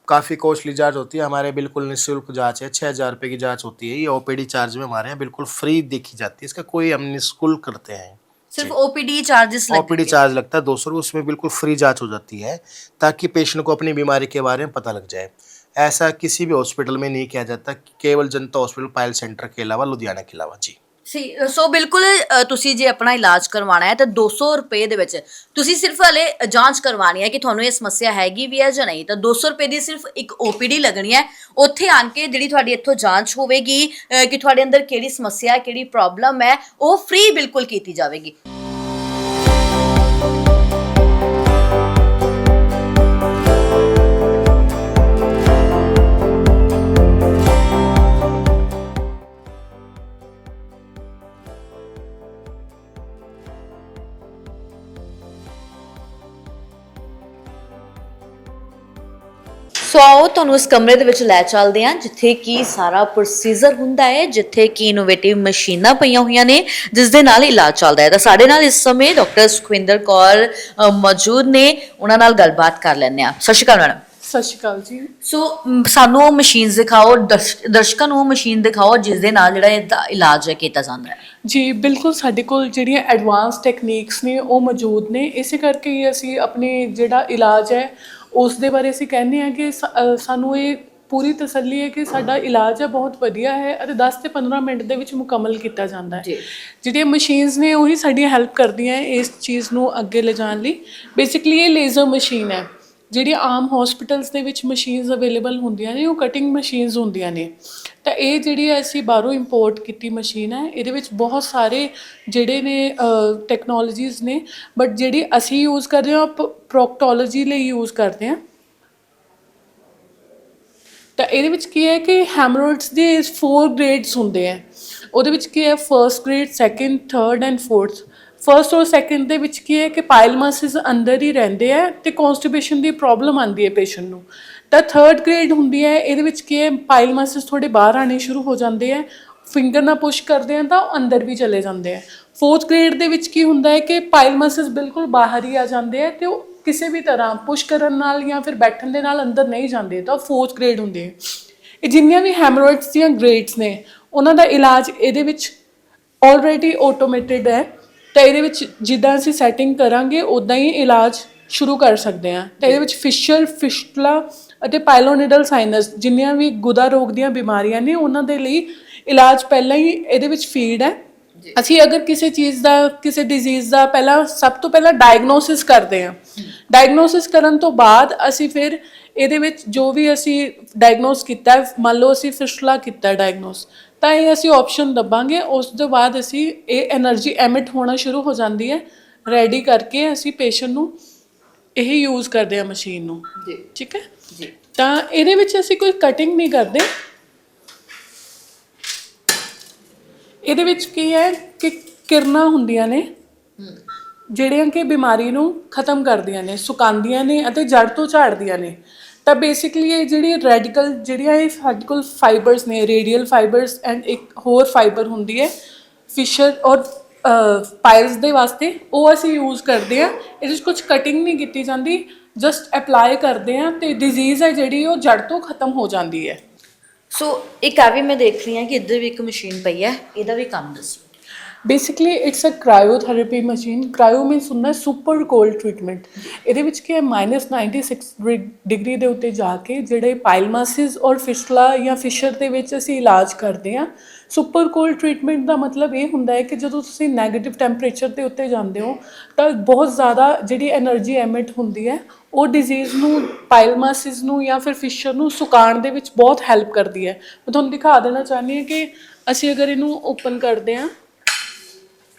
काफ़ी कॉस्टली जांच होती है, हमारे बिल्कुल निःशुल्क जांच है, 6,000 रुपये की जांच होती है। ये ओपीडी चार्ज में हमारे यहाँ बिल्कुल फ्री देखी जाती है, इसका कोई हम निःशुल्क करते हैं। सिर्फ ओपीडी चार्जेस लगते ओपीडी चार्ज लगता है 200 रुपये, उसमें बिल्कुल फ्री जांच हो जाती है ताकि पेशेंट को अपनी बीमारी के बारे में पता लग जाए। ऐसा किसी भी हॉस्पिटल में नहीं किया जाता, केवल जनता हॉस्पिटल पायल सेंटर के अलावा, लुधियाना के अलावा जी। ਸੋ ਬਿਲਕੁਲ ਤੁਸੀਂ ਜੇ ਆਪਣਾ ਇਲਾਜ ਕਰਵਾਉਣਾ ਹੈ ਤਾਂ 200 ਰੁਪਏ ਦੇ ਵਿੱਚ ਤੁਸੀਂ ਸਿਰਫ ਹਲੇ ਜਾਂਚ ਕਰਵਾਉਣੀ ਹੈ ਕਿ ਤੁਹਾਨੂੰ ਇਹ ਸਮੱਸਿਆ ਹੈਗੀ ਵੀ ਹੈ ਜਾਂ ਨਹੀਂ, ਤਾਂ 200 ਰੁਪਏ ਦੀ ਸਿਰਫ ਇੱਕ ਓਪੀਡੀ ਲੱਗਣੀ ਹੈ। ਉੱਥੇ ਆਣ ਕੇ ਜਿਹੜੀ ਤੁਹਾਡੀ ਇੱਥੋਂ ਜਾਂਚ ਹੋਵੇਗੀ ਕਿ ਤੁਹਾਡੇ ਅੰਦਰ ਕਿਹੜੀ ਸਮੱਸਿਆ ਕਿਹੜੀ ਪ੍ਰੋਬਲਮ ਹੈ ਉਹ ਫ੍ਰੀ ਬਿਲਕੁਲ ਕੀਤੀ ਜਾਵੇਗੀ। ਸੋ ਆਓ ਤੁਹਾਨੂੰ ਇਸ ਕਮਰੇ ਦੇ ਵਿੱਚ ਲੈ ਚੱਲਦੇ ਹਾਂ ਜਿੱਥੇ ਕਿ ਸਾਰਾ ਪ੍ਰੋਸੀਜਰ ਹੁੰਦਾ ਹੈ, ਜਿੱਥੇ ਕਿ ਇਨੋਵੇਟਿਵ ਮਸ਼ੀਨਾਂ ਪਈਆਂ ਹੋਈਆਂ ਨੇ ਜਿਸ ਦੇ ਨਾਲ ਇਲਾਜ ਚੱਲਦਾ ਹੈ। ਤਾਂ ਸਾਡੇ ਨਾਲ ਇਸ ਸਮੇਂ ਡਾਕਟਰ ਸੁਖਵਿੰਦਰ ਕੌਰ ਮੌਜੂਦ ਨੇ, ਉਹਨਾਂ ਨਾਲ ਗੱਲਬਾਤ ਕਰ ਲੈਂਦੇ ਹਾਂ। ਸਤਿ ਸ਼੍ਰੀ ਅਕਾਲ ਮੈਡਮ। ਸਤਿ ਸ਼੍ਰੀ ਅਕਾਲ ਜੀ। ਸੋ ਸਾਨੂੰ ਉਹ ਮਸ਼ੀਨ ਦਿਖਾਓ, ਦਰਸ਼ਕਾਂ ਨੂੰ ਉਹ ਮਸ਼ੀਨ ਦਿਖਾਓ ਜਿਸ ਦੇ ਨਾਲ ਜਿਹੜਾ ਇਹਦਾ ਇਲਾਜ ਹੈ ਕੀਤਾ ਜਾਂਦਾ ਹੈ। ਜੀ ਬਿਲਕੁਲ, ਸਾਡੇ ਕੋਲ ਜਿਹੜੀਆਂ ਐਡਵਾਂਸ ਟੈਕਨੀਕਸ ਨੇ ਉਹ ਮੌਜੂਦ ਨੇ, ਇਸੇ ਕਰਕੇ ਹੀ ਅਸੀਂ ਆਪਣੇ ਜਿਹੜਾ ਇਲਾਜ ਹੈ ਉਸ ਦੇ ਬਾਰੇ ਅਸੀਂ ਕਹਿੰਦੇ ਹਾਂ ਕਿ ਸਾਨੂੰ ਇਹ ਪੂਰੀ ਤਸੱਲੀ ਹੈ ਕਿ ਸਾਡਾ ਇਲਾਜ ਹੈ ਬਹੁਤ ਵਧੀਆ ਹੈ ਅਤੇ 10 ਤੇ 15 ਮਿੰਟ ਦੇ ਵਿੱਚ ਮੁਕੰਮਲ ਕੀਤਾ ਜਾਂਦਾ ਹੈ। ਜਿਹੜੀਆਂ ਮਸ਼ੀਨਸ ਨੇ ਉਹੀ ਸਾਡੀਆਂ ਹੈਲਪ ਕਰਦੀਆਂ ਇਸ ਚੀਜ਼ ਨੂੰ ਅੱਗੇ ਲਿਜਾਣ ਲਈ। ਬੇਸਿਕਲੀ ਇਹ ਲੇਜ਼ਰ ਮਸ਼ੀਨ ਹੈ। ਜਿਹੜੀਆਂ ਆਮ ਹੌਸਪੀਟਲਸ ਦੇ ਵਿੱਚ ਮਸ਼ੀਨਸ ਅਵੇਲੇਬਲ ਹੁੰਦੀਆਂ ਨੇ ਉਹ ਕਟਿੰਗ ਮਸ਼ੀਨਸ ਹੁੰਦੀਆਂ ਨੇ, ਤਾਂ ਇਹ ਜਿਹੜੀ ਅਸੀਂ ਬਾਹਰੋਂ ਇੰਪੋਰਟ ਕੀਤੀ ਮਸ਼ੀਨ ਹੈ। ਇਹਦੇ ਵਿੱਚ ਬਹੁਤ ਸਾਰੇ ਜਿਹੜੇ ਨੇ ਟੈਕਨੋਲੋਜੀਜ਼ ਨੇ, ਬਟ ਜਿਹੜੀ ਅਸੀਂ ਯੂਜ਼ ਕਰਦੇ ਹਾਂ ਪ੍ਰੋਕਟੋਲੋਜੀ ਲਈ ਯੂਜ਼ ਕਰਦੇ ਹਾਂ। ਤਾਂ ਇਹਦੇ ਵਿੱਚ ਕੀ ਹੈ ਕਿ ਹੈਮਰੋਇਡਸ ਦੇ 4 ਗ੍ਰੇਡਸ ਹੁੰਦੇ ਹੈ। ਉਹਦੇ ਵਿੱਚ ਕੀ ਹੈ, first grade, second, third and fourth. First ਔਰ ਸੈਕਿੰਡ ਦੇ ਵਿੱਚ ਕੀ ਹੈ ਕਿ ਪਾਇਲ ਮਸਲਸ ਅੰਦਰ ਹੀ ਰਹਿੰਦੇ ਹੈ ਅਤੇ ਕੌਨਸਟੀਪੇਸ਼ਨ ਦੀ ਪ੍ਰੋਬਲਮ ਆਉਂਦੀ ਹੈ ਪੇਸ਼ੈਂਟ ਨੂੰ। ਤਾਂ ਥਰਡ ਗ੍ਰੇਡ ਹੁੰਦੀ ਹੈ, ਇਹਦੇ ਵਿੱਚ ਕੀ ਹੈ, ਪਾਇਲ ਮਸਲਸ ਥੋੜ੍ਹੇ ਬਾਹਰ ਆਉਣੇ ਸ਼ੁਰੂ ਹੋ ਜਾਂਦੇ ਹੈ, ਫਿੰਗਰ ਨਾਲ ਪੁਸ਼ ਕਰਦੇ ਹਾਂ ਤਾਂ ਉਹ ਅੰਦਰ ਵੀ ਚਲੇ ਜਾਂਦੇ ਹੈ। ਫੋਰਥ ਗ੍ਰੇਡ ਦੇ ਵਿੱਚ ਕੀ ਹੁੰਦਾ ਹੈ ਕਿ ਪਾਇਲ ਮਸਲਸ ਬਿਲਕੁਲ ਬਾਹਰ ਹੀ ਆ ਜਾਂਦੇ ਹੈ ਅਤੇ ਉਹ ਕਿਸੇ ਵੀ ਤਰ੍ਹਾਂ ਪੁਸ਼ ਕਰਨ ਨਾਲ ਜਾਂ ਫਿਰ ਬੈਠਣ ਦੇ ਨਾਲ ਅੰਦਰ ਨਹੀਂ ਜਾਂਦੇ, ਤਾਂ ਫੋਰਥ ਗ੍ਰੇਡ ਹੁੰਦੇ ਹੈ। ਇਹ ਜਿੰਨੀਆਂ ਵੀ ਹੈਮਰੋਇਡਸ ਦੀਆਂ ਗ੍ਰੇਡਸ ਨੇ ਉਹਨਾਂ ਦਾ ਇਲਾਜ ਇਹਦੇ ਵਿੱਚ ਆਲਰੇਡੀ ਆਟੋਮੇਟਿਡ ਹੈ। ਤਾਂ ਇਹਦੇ ਵਿੱਚ ਜਿੱਦਾਂ ਅਸੀਂ ਸੈਟਿੰਗ ਕਰਾਂਗੇ ਉੱਦਾਂ ਹੀ ਇਲਾਜ ਸ਼ੁਰੂ ਕਰ ਸਕਦੇ ਹਾਂ। ਤਾਂ ਇਹਦੇ ਵਿੱਚ ਫਿਸਟੁਲਾ ਅਤੇ ਪਾਇਲੋਨਿਡਲ ਸਾਈਨਸ ਜਿੰਨੀਆਂ ਵੀ ਗੁਦਾ ਰੋਗ ਦੀਆਂ ਬਿਮਾਰੀਆਂ ਨੇ ਉਹਨਾਂ ਦੇ ਲਈ ਇਲਾਜ ਪਹਿਲਾਂ ਹੀ ਇਹਦੇ ਵਿੱਚ ਫੀਡ ਹੈ। ਅਸੀਂ ਅਗਰ ਕਿਸੇ ਚੀਜ਼ ਦਾ, ਕਿਸੇ ਡਿਜ਼ੀਜ਼ ਦਾ ਸਭ ਤੋਂ ਪਹਿਲਾਂ ਡਾਇਗਨੋਸਿਸ ਕਰਦੇ ਹਾਂ। ਡਾਇਗਨੋਸਿਸ ਕਰਨ ਤੋਂ ਬਾਅਦ ਅਸੀਂ ਫਿਰ ਇਹਦੇ ਵਿੱਚ ਜੋ ਵੀ ਅਸੀਂ ਡਾਇਗਨੋਸ ਕੀਤਾ, ਮੰਨ ਲਓ ਅਸੀਂ ਫਿਸਟੁਲਾ ਕੀਤਾ ਡਾਇਗਨੋਸ, ਤਾਂ ਇਹ ਅਸੀਂ ਆਪਸ਼ਨ ਦੱਬਾਂਗੇ। ਉਸ ਤੋਂ ਬਾਅਦ ਅਸੀਂ ਇਹ ਐਨਰਜੀ ਐਮਿਟ ਹੋਣਾ ਸ਼ੁਰੂ ਹੋ ਜਾਂਦੀ ਹੈ। ਰੈਡੀ ਕਰਕੇ ਅਸੀਂ ਪੇਸ਼ੈਂਟ ਨੂੰ ਇਹ ਯੂਜ਼ ਕਰਦੇ ਹਾਂ ਮਸ਼ੀਨ ਨੂੰ ਜੀ। ਠੀਕ ਹੈ ਜੀ। ਤਾਂ ਇਹਦੇ ਵਿੱਚ ਅਸੀਂ ਕੋਈ ਕਟਿੰਗ ਨਹੀਂ ਕਰਦੇ। ਇਹਦੇ ਵਿੱਚ ਕੀ ਹੈ ਕਿ ਕਿਰਨਾਂ ਹੁੰਦੀਆਂ ਨੇ ਜਿਹੜੀਆਂ ਕਿ ਬਿਮਾਰੀ ਨੂੰ ਖਤਮ ਕਰਦੀਆਂ ਨੇ, ਸੁਕਾਉਂਦੀਆਂ ਨੇ ਅਤੇ ਜੜ੍ਹ ਤੋਂ ਝਾੜਦੀਆਂ ਨੇ। ਤਾਂ ਬੇਸਿਕਲੀ ਇਹ ਜਿਹੜੀ ਰੈਡੀਕਲ ਜਿਹੜੀਆਂ ਇਹ ਸਾਡੇ ਕੋਲ ਫਾਈਬਰਸ ਨੇ, ਰੇਡੀਅਲ ਫਾਈਬਰਸ ਐਂਡ ਇੱਕ ਹੋਰ ਫਾਈਬਰ ਹੁੰਦੀ ਹੈ ਫਿਸ਼ਰ ਔਰ ਪਾਇਲਸ ਦੇ ਵਾਸਤੇ, ਉਹ ਅਸੀਂ ਯੂਜ਼ ਕਰਦੇ ਹਾਂ। ਇਹਦੇ 'ਚ ਕੁਛ ਕਟਿੰਗ ਨਹੀਂ ਕੀਤੀ ਜਾਂਦੀ, ਜਸਟ ਅਪਲਾਈ ਕਰਦੇ ਹਾਂ ਅਤੇ ਡਿਜ਼ੀਜ਼ ਹੈ ਜਿਹੜੀ ਉਹ ਜੜ੍ਹ ਤੋਂ ਖਤਮ ਹੋ ਜਾਂਦੀ ਹੈ। ਸੋ ਇੱਕ ਆ ਵੀ ਮੈਂ ਦੇਖ ਰਹੀ ਹਾਂ ਕਿ ਇੱਧਰ ਵੀ ਇੱਕ ਮਸ਼ੀਨ ਪਈ ਹੈ, ਇਹਦਾ ਵੀ ਕੰਮ ਦੱਸੋ। Basically it's a cryotherapy machine. Cryo means ਹੁੰਦਾ ਸੁਪਰ ਕੋਲਡ ਟ੍ਰੀਟਮੈਂਟ। ਇਹਦੇ ਵਿੱਚ ਕੀ ਹੈ, -96 ਡਿਗਰੀ ਦੇ ਉੱਤੇ ਜਾ ਕੇ ਜਿਹੜੇ ਪਾਇਲਮਾਸਿਸ ਔਰ ਫਿਸਟਲਾ ਜਾਂ ਫਿਸ਼ਰ ਦੇ ਵਿੱਚ ਅਸੀਂ ਇਲਾਜ ਕਰਦੇ ਹਾਂ। ਸੁਪਰ ਕੋਲਡ ਟ੍ਰੀਟਮੈਂਟ ਦਾ ਮਤਲਬ ਇਹ ਹੁੰਦਾ ਹੈ ਕਿ ਜਦੋਂ ਤੁਸੀਂ ਨੈਗੇਟਿਵ ਟੈਂਪਰੇਚਰ ਦੇ ਉੱਤੇ ਜਾਂਦੇ ਹੋ ਤਾਂ ਬਹੁਤ ਜ਼ਿਆਦਾ ਜਿਹੜੀ એનર્ਜੀ ਐਮਿਟ ਹੁੰਦੀ ਹੈ ਉਹ ਡਿਜ਼ੀਜ਼ ਨੂੰ, ਪਾਇਲਮਾਸਿਸ ਨੂੰ ਜਾਂ ਫਿਰ ਫਿਸ਼ਰ ਨੂੰ ਸੁਕਾਉਣ ਦੇ ਵਿੱਚ ਬਹੁਤ ਹੈਲਪ ਕਰਦੀ ਹੈ। ਮੈਂ ਤੁਹਾਨੂੰ ਦਿਖਾ ਦੇਣਾ ਚਾਹੁੰਦੀ ਹਾਂ ਕਿ ਅਸੀਂ ਅਗਰ ਇਹਨੂੰ ਓਪਨ ਕਰਦੇ ਹਾਂ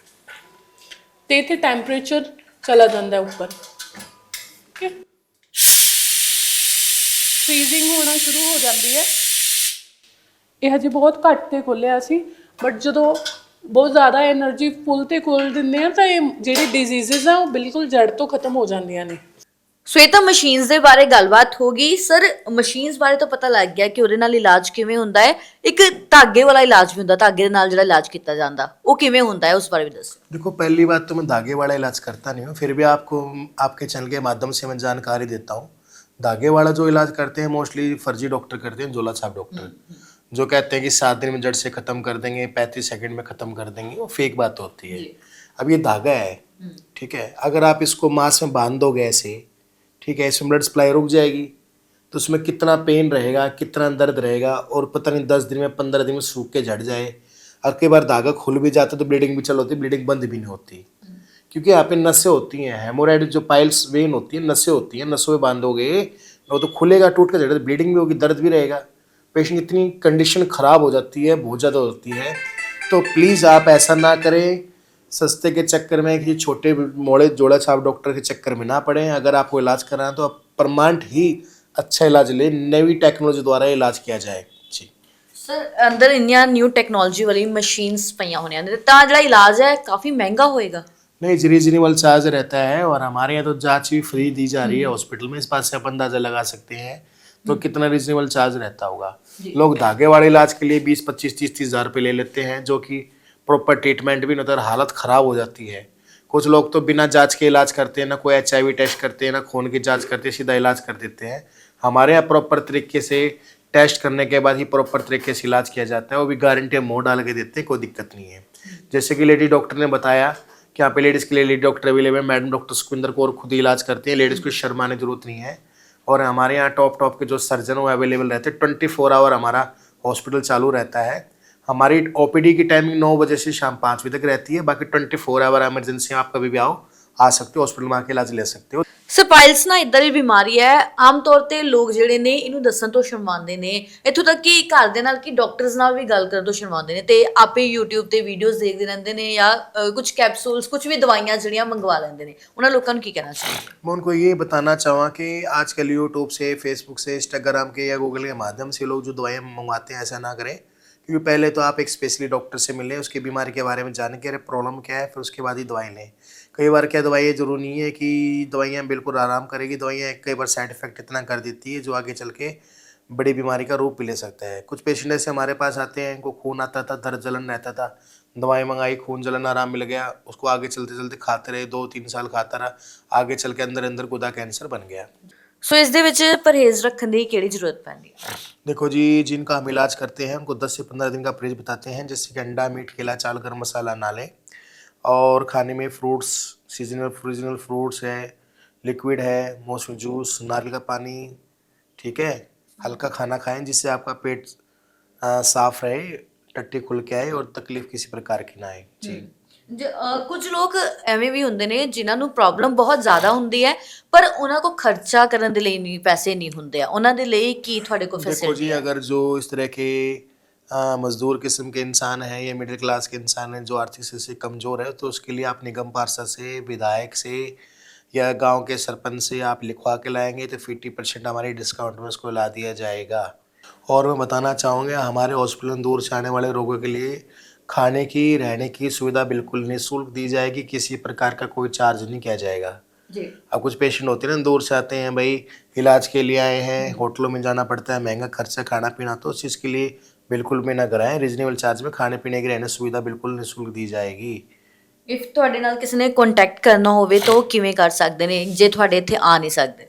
ਤੇ ਇੱਥੇ ਟੈਂਪਰੇਚਰ ਚਲਾ ਜਾਂਦਾ ਹੈ ਉੱਪਰ, ਠੀਕ ਹੈ, ਫ੍ਰੀਜ਼ਿੰਗ ਹੋਣਾ ਸ਼ੁਰੂ ਹੋ ਜਾਂਦੀ ਹੈ। ਇਹ ਹਜੇ ਬਹੁਤ ਘੱਟ ਤੇ ਖੋਲ੍ਹਿਆ ਸੀ, ਬਟ ਜਦੋਂ ਬਹੁਤ ਜ਼ਿਆਦਾ એનર્ਜੀ ਫੁੱਲ ਤੇ ਖੋਲ੍ਹ ਦਿੰਦੇ ਆ ਤਾਂ ਇਹ ਜਿਹੜੀ ਡਿਜ਼ੀਜ਼ਸ ਆ ਉਹ ਬਿਲਕੁਲ ਜੜ ਤੋਂ ਖਤਮ ਹੋ ਜਾਂਦੀਆਂ ਨੇ। ਸੋ ਇਹ ਤਾਂ ਮਸ਼ੀਨਸ ਦੇ ਬਾਰੇ ਗੱਲਬਾਤ ਹੋ ਗਈ। ਸਰ ਮਸ਼ੀਨਸ ਬਾਰੇ ਤਾਂ ਪਤਾ ਲੱਗ ਗਿਆ ਕਿ ਉਹਦੇ ਨਾਲ ਇਲਾਜ ਕਿਵੇਂ ਹੁੰਦਾ ਹੈ। ਇੱਕ ਧਾਗੇ ਵਾਲਾ ਇਲਾਜ ਵੀ ਹੁੰਦਾ, ਧਾਗੇ ਦੇ ਨਾਲ ਜਿਹੜਾ ਇਲਾਜ ਕੀਤਾ ਜਾਂਦਾ ਉਹ ਕਿਵੇਂ ਹੁੰਦਾ ਹੈ, ਉਸ ਬਾਰੇ ਵੀ ਦੱਸੋ। देखो, पहली बात तो मैं धागे वाला इलाज करता नहीं हूँ, फिर भी आपको आपके चैनल के माध्यम से मैं जानकारी देता हूँ। धागे वाला जो इलाज करते हैं मोस्टली फर्जी डॉक्टर करते हैं, झोला छाप डॉक्टर, जो कहते हैं कि 7 दिन में जड़ से ख़त्म कर देंगे, 35 सेकंड में ख़त्म कर देंगे। वो फेक बात होती है। अब ये धागा है, ठीक है, अगर आप इसको मांस में बांध दोगे ऐसे, ठीक है, इसमें ब्लड सप्लाई रुक जाएगी, तो उसमें कितना पेन रहेगा, कितना दर्द रहेगा, और पता नहीं 10 दिन में 15 दिन में सूख के झड़ जाए। और कई बार धागा खुल भी जाता तो ब्लीडिंग भी चल होती, ब्लीडिंग बंद भी नहीं होती, क्योंकि यहाँ पे नसें होती हैं। हेमोराइड जो पाइल्स वेन होती है, नसें होती हैं, नसों में बांधोगे वो तो खुलेगा, टूट कर झड़ेगा, ब्लीडिंग भी होगी, दर्द भी रहेगा। पेशेंट इतनी कंडीशन ख़राब हो जाती है, बहुत ज़्यादा होती है। तो प्लीज़ आप ऐसा ना करें, सस्ते के चक्कर में, कि छोटे मोड़े जोड़ा छाप डॉक्टर के चक्कर में ना पड़ें। अगर आपको इलाज कराना तो आप परमानेंट ही अच्छा इलाज लें, नई टेक्नोलॉजी द्वारा इलाज किया जाए जी। ਸਰ ਅੰਦਰ ਇੰਨੀਆਂ ਨਿਊ ਟੈਕਨੋਲੋਜੀ ਵਾਲੀ ਮਸ਼ੀਨਸ ਪਈਆਂ ਹੋਣੀਆਂ ਨੇ ਤਾਂ ਜਿਹੜਾ ਇਲਾਜ ਹੈ ਕਾਫੀ ਮਹਿੰਗਾ ਹੋਏਗਾ। नहीं, रीजनेबल चार्ज रहता है, और हमारे यहाँ तो जांच भी फ्री दी जा रही है हॉस्पिटल में। इस बात से आप अंदाजा लगा सकते हैं तो कितना रीजनेबल चार्ज रहता होगा। लोग धागे वाले इलाज के लिए 20, 25, 30 हज़ार रुपये ले लेते हैं, जो कि प्रॉपर ट्रीटमेंट भी नहीं होता, हालत ख़राब हो जाती है। कुछ लोग तो बिना जांच के इलाज करते हैं, ना कोई HIV टेस्ट करते हैं, ना खून की जांच करते हैं, सीधा इलाज कर देते हैं। हमारे यहाँ प्रॉपर तरीके से टेस्ट करने के बाद ही प्रॉपर तरीके से इलाज किया जाता है, वो भी गारंटी मोड़ डाल के देते हैं, कोई दिक्कत नहीं है। जैसे कि लेडी डॉक्टर ने बताया कि यहाँ पे लेडीज़ के लिए लेडी डॉक्टर अवेलेबल है, मैडम डॉक्टर सुखविंदर कौर खुद ही इलाज करते हैं, लेडीज़ को शर्माने की जरूरत नहीं है। और हमारे यहाँ टॉप के जो सर्जन वो अवेलेबल रहते हैं, 24 आवर हमारा हॉस्पिटल चालू रहता है। हमारी OPD की टाइमिंग 9 बजे से शाम 5 बजे तक रहती है, बाकी 24 आवर इमरजेंसी आप कभी भी आओ, आ सकते हो, हॉस्पिटल में आके इलाज ले सकते हो। ਸਰ ਪਾਇਲਸ ਨਾ ਇਦਾਂ ਦੀ ਬਿਮਾਰੀ ਹੈ, ਆਮ ਤੌਰ ਤੇ ਲੋਕ ਜਿਹੜੇ ਨੇ ਇਹਨੂੰ ਦੱਸਣ ਤੋਂ ਸ਼ਰਮਾਉਂਦੇ ਨੇ, ਇੱਥੋਂ ਤੱਕ ਕਿ ਘਰ ਦੇ ਨਾਲ ਕਿ ਡਾਕਟਰਸ ਨਾਲ ਵੀ ਗੱਲ ਕਰਨ ਤੋਂ ਸ਼ਰਮਾਉਂਦੇ ਨੇ ਤੇ ਆਪੇ YouTube ਤੇ ਵੀਡੀਓਜ਼ ਦੇਖਦੇ ਰਹਿੰਦੇ ਨੇ ਜਾਂ ਕੁਝ ਕੈਪਸੂਲਸ, ਕੁਝ ਵੀ ਦਵਾਈਆਂ ਜਿਹੜੀਆਂ ਮੰਗਵਾ ਲੈਂਦੇ ਨੇ। ਉਹਨਾਂ ਲੋਕਾਂ ਨੂੰ ਕੀ ਕਹਿਣਾ ਚਾਹੀਦਾ? मैं उनको ये बताना चाहूँगा कि आजकल यूट्यूब से, फेसबुक से, इंस्टाग्राम के या गूगल के माध्यम से लोग जो दवाइयाँ मंगवाते हैं ऐसा ना करें, क्योंकि पहले तो आप एक स्पेशली डॉक्टर से मिलें, उसकी बीमारी के बारे में जानें कि अरे प्रॉब्लम क्या है, फिर उसके बाद ही दवाई लें। कई बार क्या दवाई जरूरी नहीं है कि दवाइयाँ बिल्कुल आराम करेगी, दवाइयाँ कई बार साइड इफेक्ट इतना कर देती है जो आगे चल के बड़ी बीमारी का रूप भी ले सकता है। कुछ पेशेंट ऐसे हमारे पास आते हैं, इनको खून आता था, दर्द जलन रहता था, दवाई मंगाई, खून जलन आराम मिल गया, उसको आगे चलते चलते खाते रहे, 2-3 साल खाता रहा, आगे चल के अंदर अंदर गुदा कैंसर बन गया। ਸੋ ਇਸ ਦੇ ਵਿੱਚ ਪਰਹੇਜ਼ ਰੱਖਣ ਦੀ ਕਿਹੜੀ ਜ਼ਰੂਰਤ ਪੈਂਦੀ ਹੈ? देखो जी, जिनका हम इलाज करते हैं उनको 10 से 15 दिन का परहेज बताते हैं, जैसे कि अंडा, मीट, केला, चावल, गरम मसाला ना लें, और खाने में फ्रूट्स, सीजनल फ्रूट्स है, लिक्विड है, मौसमी जूस, नारियल का पानी, ठीक है, हल्का खाना खाएं जिससे आपका पेट साफ रहे, टट्टी खुल के आए और तकलीफ किसी प्रकार की ना आए जी। ਕੁਝ ਲੋਕ ਐਵੇਂ ਵੀ ਹੁੰਦੇ ਨੇ ਜਿਨ੍ਹਾਂ ਨੂੰ ਪ੍ਰੋਬਲਮ ਬਹੁਤ ਜ਼ਿਆਦਾ ਹੁੰਦੀ ਹੈ ਪਰ ਉਹਨਾਂ ਕੋ ਖਰਚਾ ਕਰਨ ਦੇ ਲਈ ਨਹੀਂ, ਪੈਸੇ ਨਹੀਂ ਹੁੰਦੇ ਆ, ਉਹਨਾਂ ਦੇ ਲਈ ਕੀ ਤੁਹਾਡੇ ਕੋਲ देखो फैसिलिटी जी, है? अगर जो इस तरह के मजदूर किस्म के इंसान हैं या मिडिल क्लास के इंसान हैं जो आर्थिक स्थिति से कमज़ोर है, तो उसके लिए आप निगम पार्षद से, विधायक से या गांव के सरपंच से आप लिखवा के लाएंगे तो 50% हमारे डिस्काउंट में उसको ला दिया जाएगा। और मैं बताना चाहूँगा, हमारे हॉस्पिटल में दूर से आने वाले रोगों के लिए खाने की, रहने की सुविधा बिल्कुल निःशुल्क दी जाएगी, किसी प्रकार का कोई चार्ज नहीं किया जाएगा जी। अब कुछ पेशेंट होते हैं ना, दूर से आते हैं, भाई इलाज के लिए आए हैं, होटलों में जाना पड़ता है, महंगा खर्चा, खाना पीना, तो उस चीज़ के लिए बिल्कुल भी ना कराएं। रीजनेबल चार्ज में खाने पीने की, रहने सुविधा बिल्कुल निःशुल्क दी जाएगी। ਇਫ ਤੁਹਾਡੇ ਨਾਲ ਕਿਸੇ ਨੇ ਕੰਟੈਕਟ ਕਰਨਾ ਹੋਵੇ ਤਾਂ ਉਹ ਕਿਵੇਂ ਕਰ ਸਕਦੇ ਨੇ ਜੇ ਤੁਹਾਡੇ ਇੱਥੇ ਆ ਨਹੀਂ ਸਕਦੇ?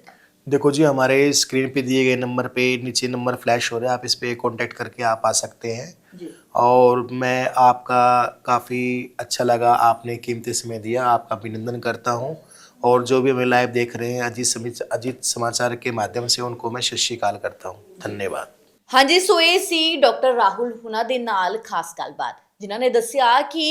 देखो जी, हमारे स्क्रीन पे दिए गए नंबर पे नीचे नंबर फ्लैश हो रहा है, आप इस पे कांटेक्ट करके आप आ सकते हैं। जी और मैं आपका काफ़ी अच्छा लगा, आपने कीमती समय दिया, आपका अभिनंदन करता हूँ। और जो भी हमें लाइव देख रहे हैं अजीत समाचार के माध्यम से, उनको मैं सत श्री अकाल करता हूँ। धन्यवाद। ਹਾਂਜੀ ਸੋ ਇਹ ਸੀ ਡਾਕਟਰ ਰਾਹੁਲ ਹੁਣਾਂ ਦੇ ਨਾਲ ਖਾਸ ਗੱਲਬਾਤ ਜਿਨ੍ਹਾਂ ਨੇ ਦੱਸਿਆ ਕਿ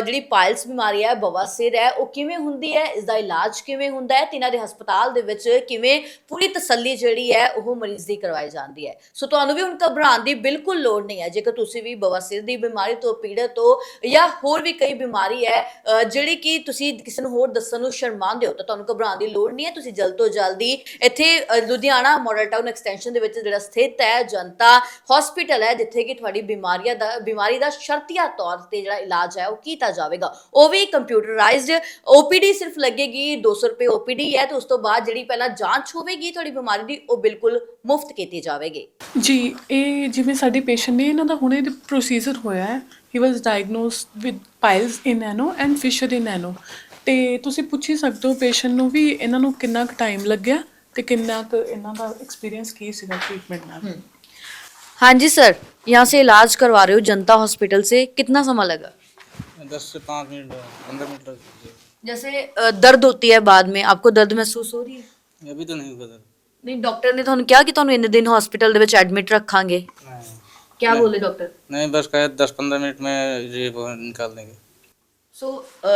ਜਿਹੜੀ ਪਾਇਲਸ ਬਿਮਾਰੀ ਹੈ ਬਵਾਸੀਰ ਹੈ ਉਹ ਕਿਵੇਂ ਹੁੰਦੀ ਹੈ, ਇਸ ਦਾ ਇਲਾਜ ਕਿਵੇਂ ਹੁੰਦਾ ਹੈ ਤੇ ਇਹਨਾਂ ਦੇ ਹਸਪਤਾਲ ਦੇ ਵਿੱਚ ਕਿਵੇਂ ਪੂਰੀ ਤਸੱਲੀ ਜਿਹੜੀ ਹੈ ਉਹ ਮਰੀਜ਼ ਦੀ ਕਰਵਾਈ ਜਾਂਦੀ ਹੈ। ਸੋ ਤੁਹਾਨੂੰ ਵੀ ਹੁਣ ਘਬਰਾਉਣ ਦੀ ਬਿਲਕੁਲ ਲੋੜ ਨਹੀਂ ਹੈ। ਜੇਕਰ ਤੁਸੀਂ ਵੀ ਬਵਾਸੀਰ ਦੀ ਬਿਮਾਰੀ ਤੋਂ ਪੀੜਤ ਹੋ ਜਾਂ ਹੋਰ ਵੀ ਕਈ ਬਿਮਾਰੀ ਹੈ ਜਿਹੜੀ ਕਿ ਤੁਸੀਂ ਕਿਸੇ ਨੂੰ ਹੋਰ ਦੱਸਣ ਨੂੰ ਸ਼ਰਮਾਉਂਦੇ ਹੋ ਤਾਂ ਤੁਹਾਨੂੰ ਘਬਰਾਉਣ ਦੀ ਲੋੜ ਨਹੀਂ ਹੈ। ਤੁਸੀਂ ਜਲਦ ਤੋਂ ਜਲਦੀ ਇੱਥੇ ਲੁਧਿਆਣਾ ਮਾਡਲ ਟਾਊਨ ਐਕਸਟੈਂਸ਼ਨ ਦੇ ਵਿੱਚ ਜਿਹੜਾ ਸਥਿਤ ਹੈ ਜਨਤਾ ਹਸਪੀਟਲ ਹੈ ਜਿੱਥੇ ਕਿ ਤੁਹਾਡੀ ਬਿਮਾਰੀ ਦਾ ਸ਼ਰਤੀਆ ਤੌਰ ਤੇ ਜਿਹੜਾ ਇਲਾਜ ਹੈ ਉਹ ਕੀਤਾ ਜਾਵੇਗਾ। ਉਹ ਵੀ ਕੰਪਿਊਟਰਾਈਜ਼ਡ OPD ਸਿਰਫ ਲੱਗੇਗੀ 200 ਰੁਪਏ OPD ਹੈ ਤੇ ਉਸ ਤੋਂ ਬਾਅਦ ਜਿਹੜੀ ਪਹਿਲਾਂ ਜਾਂਚ ਹੋਵੇਗੀ ਤੁਹਾਡੀ ਬਿਮਾਰੀ ਦੀ ਉਹ ਬਿਲਕੁਲ ਮੁਫਤ ਕੀਤੀ ਜਾਵੇਗੀ। ਜੀ ਇਹ ਜਿਵੇਂ ਸਾਡੇ ਪੇਸ਼ੈਂਟ ਨੇ ਇਹਨਾਂ ਦਾ ਹੁਣੇ ਪ੍ਰੋਸੀਜਰ ਹੋਇਆ ਹੈ। He was diagnosed with piles in ano and fissure in ano. ਤੇ ਤੁਸੀਂ ਪੁੱਛ ਹੀ ਸਕਦੇ ਹੋ ਪੇਸ਼ੈਂਟ ਨੂੰ ਵੀ ਇਹਨਾਂ ਨੂੰ ਕਿੰਨਾ ਕੁ ਟਾਈਮ ਲੱਗਿਆ ਤੇ ਕਿੰਨਾ ਕੁ ਇਹਨਾਂ ਦਾ ਐਕਸਪੀਰੀਅੰਸ ਕੀ ਸੀਗਾ ट्रीटमेंट ਨਾਲ। हाँ जी सर, यहाँ से इलाज करवा रहे हो जनता हॉस्पिटल से, कितना समय लगा? 10 से 5 मिनट 15 मिनट लगते हैं। जैसे दर्द होती है बाद में, आपको दर्द महसूस हो रही है? अभी तो नहीं हुआ दर्द। नहीं डॉक्टर ने ਤੁਹਾਨੂੰ ਕਿਹਾ ਕਿ ਤੁਹਾਨੂੰ ਇੰਨੇ ਦਿਨ ਹਸਪੀਟਲ ਦੇ ਵਿੱਚ ਐਡਮਿਟ ਰੱਖਾਂਗੇ? नहीं क्या बोले डॉक्टर? नहीं, बस कहे 10-15 मिनट में ये वो निकाल देंगे। ਸੋ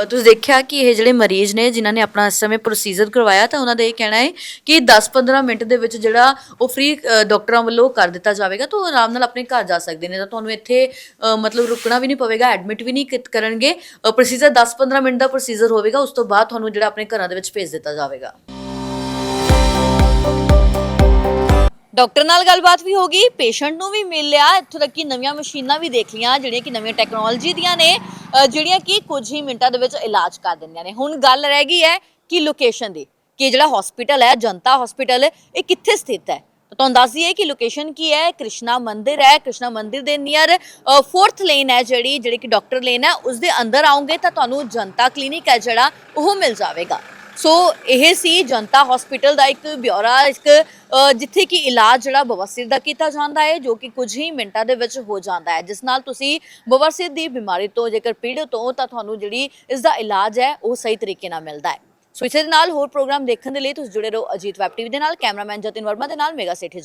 ਤੁਸੀਂ ਦੇਖਿਆ ਕਿ ਇਹ ਜਿਹੜੇ ਮਰੀਜ਼ ਨੇ ਜਿਨ੍ਹਾਂ ਨੇ ਆਪਣਾ ਇਸ ਸਮੇਂ ਪ੍ਰੋਸੀਜਰ ਕਰਵਾਇਆ ਤਾਂ ਉਹਨਾਂ ਦਾ ਇਹ ਕਹਿਣਾ ਹੈ ਕਿ 10-15 ਮਿੰਟ ਦੇ ਵਿੱਚ ਜਿਹੜਾ ਉਹ ਫ੍ਰੀ ਡਾਕਟਰਾਂ ਵੱਲੋਂ ਕਰ ਦਿੱਤਾ ਜਾਵੇਗਾ ਤਾਂ ਉਹ ਆਰਾਮ ਨਾਲ ਆਪਣੇ ਘਰ ਜਾ ਸਕਦੇ ਨੇ। ਤਾਂ ਤੁਹਾਨੂੰ ਇੱਥੇ ਮਤਲਬ ਰੁਕਣਾ ਵੀ ਨਹੀਂ ਪਵੇਗਾ, ਐਡਮਿਟ ਵੀ ਨਹੀਂ ਕਰਨਗੇ। ਪ੍ਰੋਸੀਜਰ 10-15 ਮਿੰਟ ਦਾ ਪ੍ਰੋਸੀਜਰ ਹੋਵੇਗਾ, ਉਸ ਤੋਂ ਬਾਅਦ ਤੁਹਾਨੂੰ ਜਿਹੜਾ ਆਪਣੇ ਘਰਾਂ ਦੇ ਵਿੱਚ ਭੇਜ ਦਿੱਤਾ ਜਾਵੇਗਾ। ਡਾਕਟਰ ਨਾਲ ਗੱਲਬਾਤ ਵੀ ਹੋ ਗਈ, ਪੇਸ਼ੈਂਟ ਨੂੰ ਵੀ ਮਿਲ ਲਿਆ, ਇੱਥੋਂ ਤੱਕ ਕਿ ਨਵੀਆਂ ਮਸ਼ੀਨਾਂ ਵੀ ਦੇਖ ਲਈਆਂ ਜਿਹੜੀਆਂ ਕਿ ਨਵੀਆਂ ਟੈਕਨੋਲੋਜੀ ਦੀਆਂ ਨੇ ਜਿਹੜੀਆਂ ਕਿ ਕੁਝ ਹੀ ਮਿੰਟਾਂ ਦੇ ਵਿੱਚ ਇਲਾਜ ਕਰ ਦਿੰਦੀਆਂ ਨੇ। ਹੁਣ ਗੱਲ ਰਹਿ ਗਈ ਹੈ ਕਿ ਲੋਕੇਸ਼ਨ ਦੀ, ਕਿ ਜਿਹੜਾ ਹਸਪੀਟਲ ਹੈ ਜਨਤਾ ਹਸਪੀਟਲ ਇਹ ਕਿੱਥੇ ਸਥਿਤ ਹੈ। ਤੁਹਾਨੂੰ ਦੱਸ ਦਈਏ ਕਿ ਲੋਕੇਸ਼ਨ ਕੀ ਹੈ, ਕ੍ਰਿਸ਼ਨਾ ਮੰਦਿਰ ਹੈ। ਕ੍ਰਿਸ਼ਨਾ ਮੰਦਿਰ ਦੇ ਨੀਅਰ 4th ਲੇਨ ਹੈ ਜਿਹੜੀ ਕਿ ਡਾਕਟਰ ਲੇਨ ਹੈ, ਉਸ ਦੇ ਅੰਦਰ ਆਉਂਗੇ ਤਾਂ ਤੁਹਾਨੂੰ ਜਨਤਾ ਕਲੀਨਿਕ ਹੈ ਜਿਹੜਾ ਉਹ ਮਿਲ ਜਾਵੇਗਾ। ਸੋ ਇਹ ਸੀ ਜਨਤਾ ਹਸਪੀਟਲ ਦਾ ਇੱਕ ਬਿਊਰਾ, ਜਿੱਥੇ ਕਿ ਇਲਾਜ ਜਿਹੜਾ ਬਵਾਸੀਰ ਦਾ ਕੀਤਾ ਜਾਂਦਾ ਹੈ ਜੋ ਕਿ ਕੁਝ ਹੀ ਮਿੰਟਾਂ ਦੇ ਵਿੱਚ ਹੋ ਜਾਂਦਾ ਹੈ, ਜਿਸ ਨਾਲ ਤੁਸੀਂ ਬਵਾਸੀਰ ਦੀ ਬਿਮਾਰੀ ਤੋਂ ਜੇਕਰ ਪੀੜਤ ਹੋ ਤਾਂ ਤੁਹਾਨੂੰ ਜਿਹੜੀ ਇਸ ਦਾ ਇਲਾਜ ਹੈ ਉਹ ਸਹੀ ਤਰੀਕੇ ਨਾਲ ਮਿਲਦਾ ਹੈ। ਸੋ ਇਸੇ ਦੇ ਨਾਲ ਹੋਰ ਪ੍ਰੋਗਰਾਮ ਦੇਖਣ ਦੇ ਲਈ ਤੁਸੀਂ ਜੁੜੇ ਰਹੋ ਅਜੀਤ ਵੈਬ ਟੀਵੀ ਦੇ ਨਾਲ। ਕੈਮਰਾਮੈਨ ਜਤਿਨ ਵਰਮਾ ਦੇ ਨਾਲ ਮੇਗਾ ਸੇਠੀ।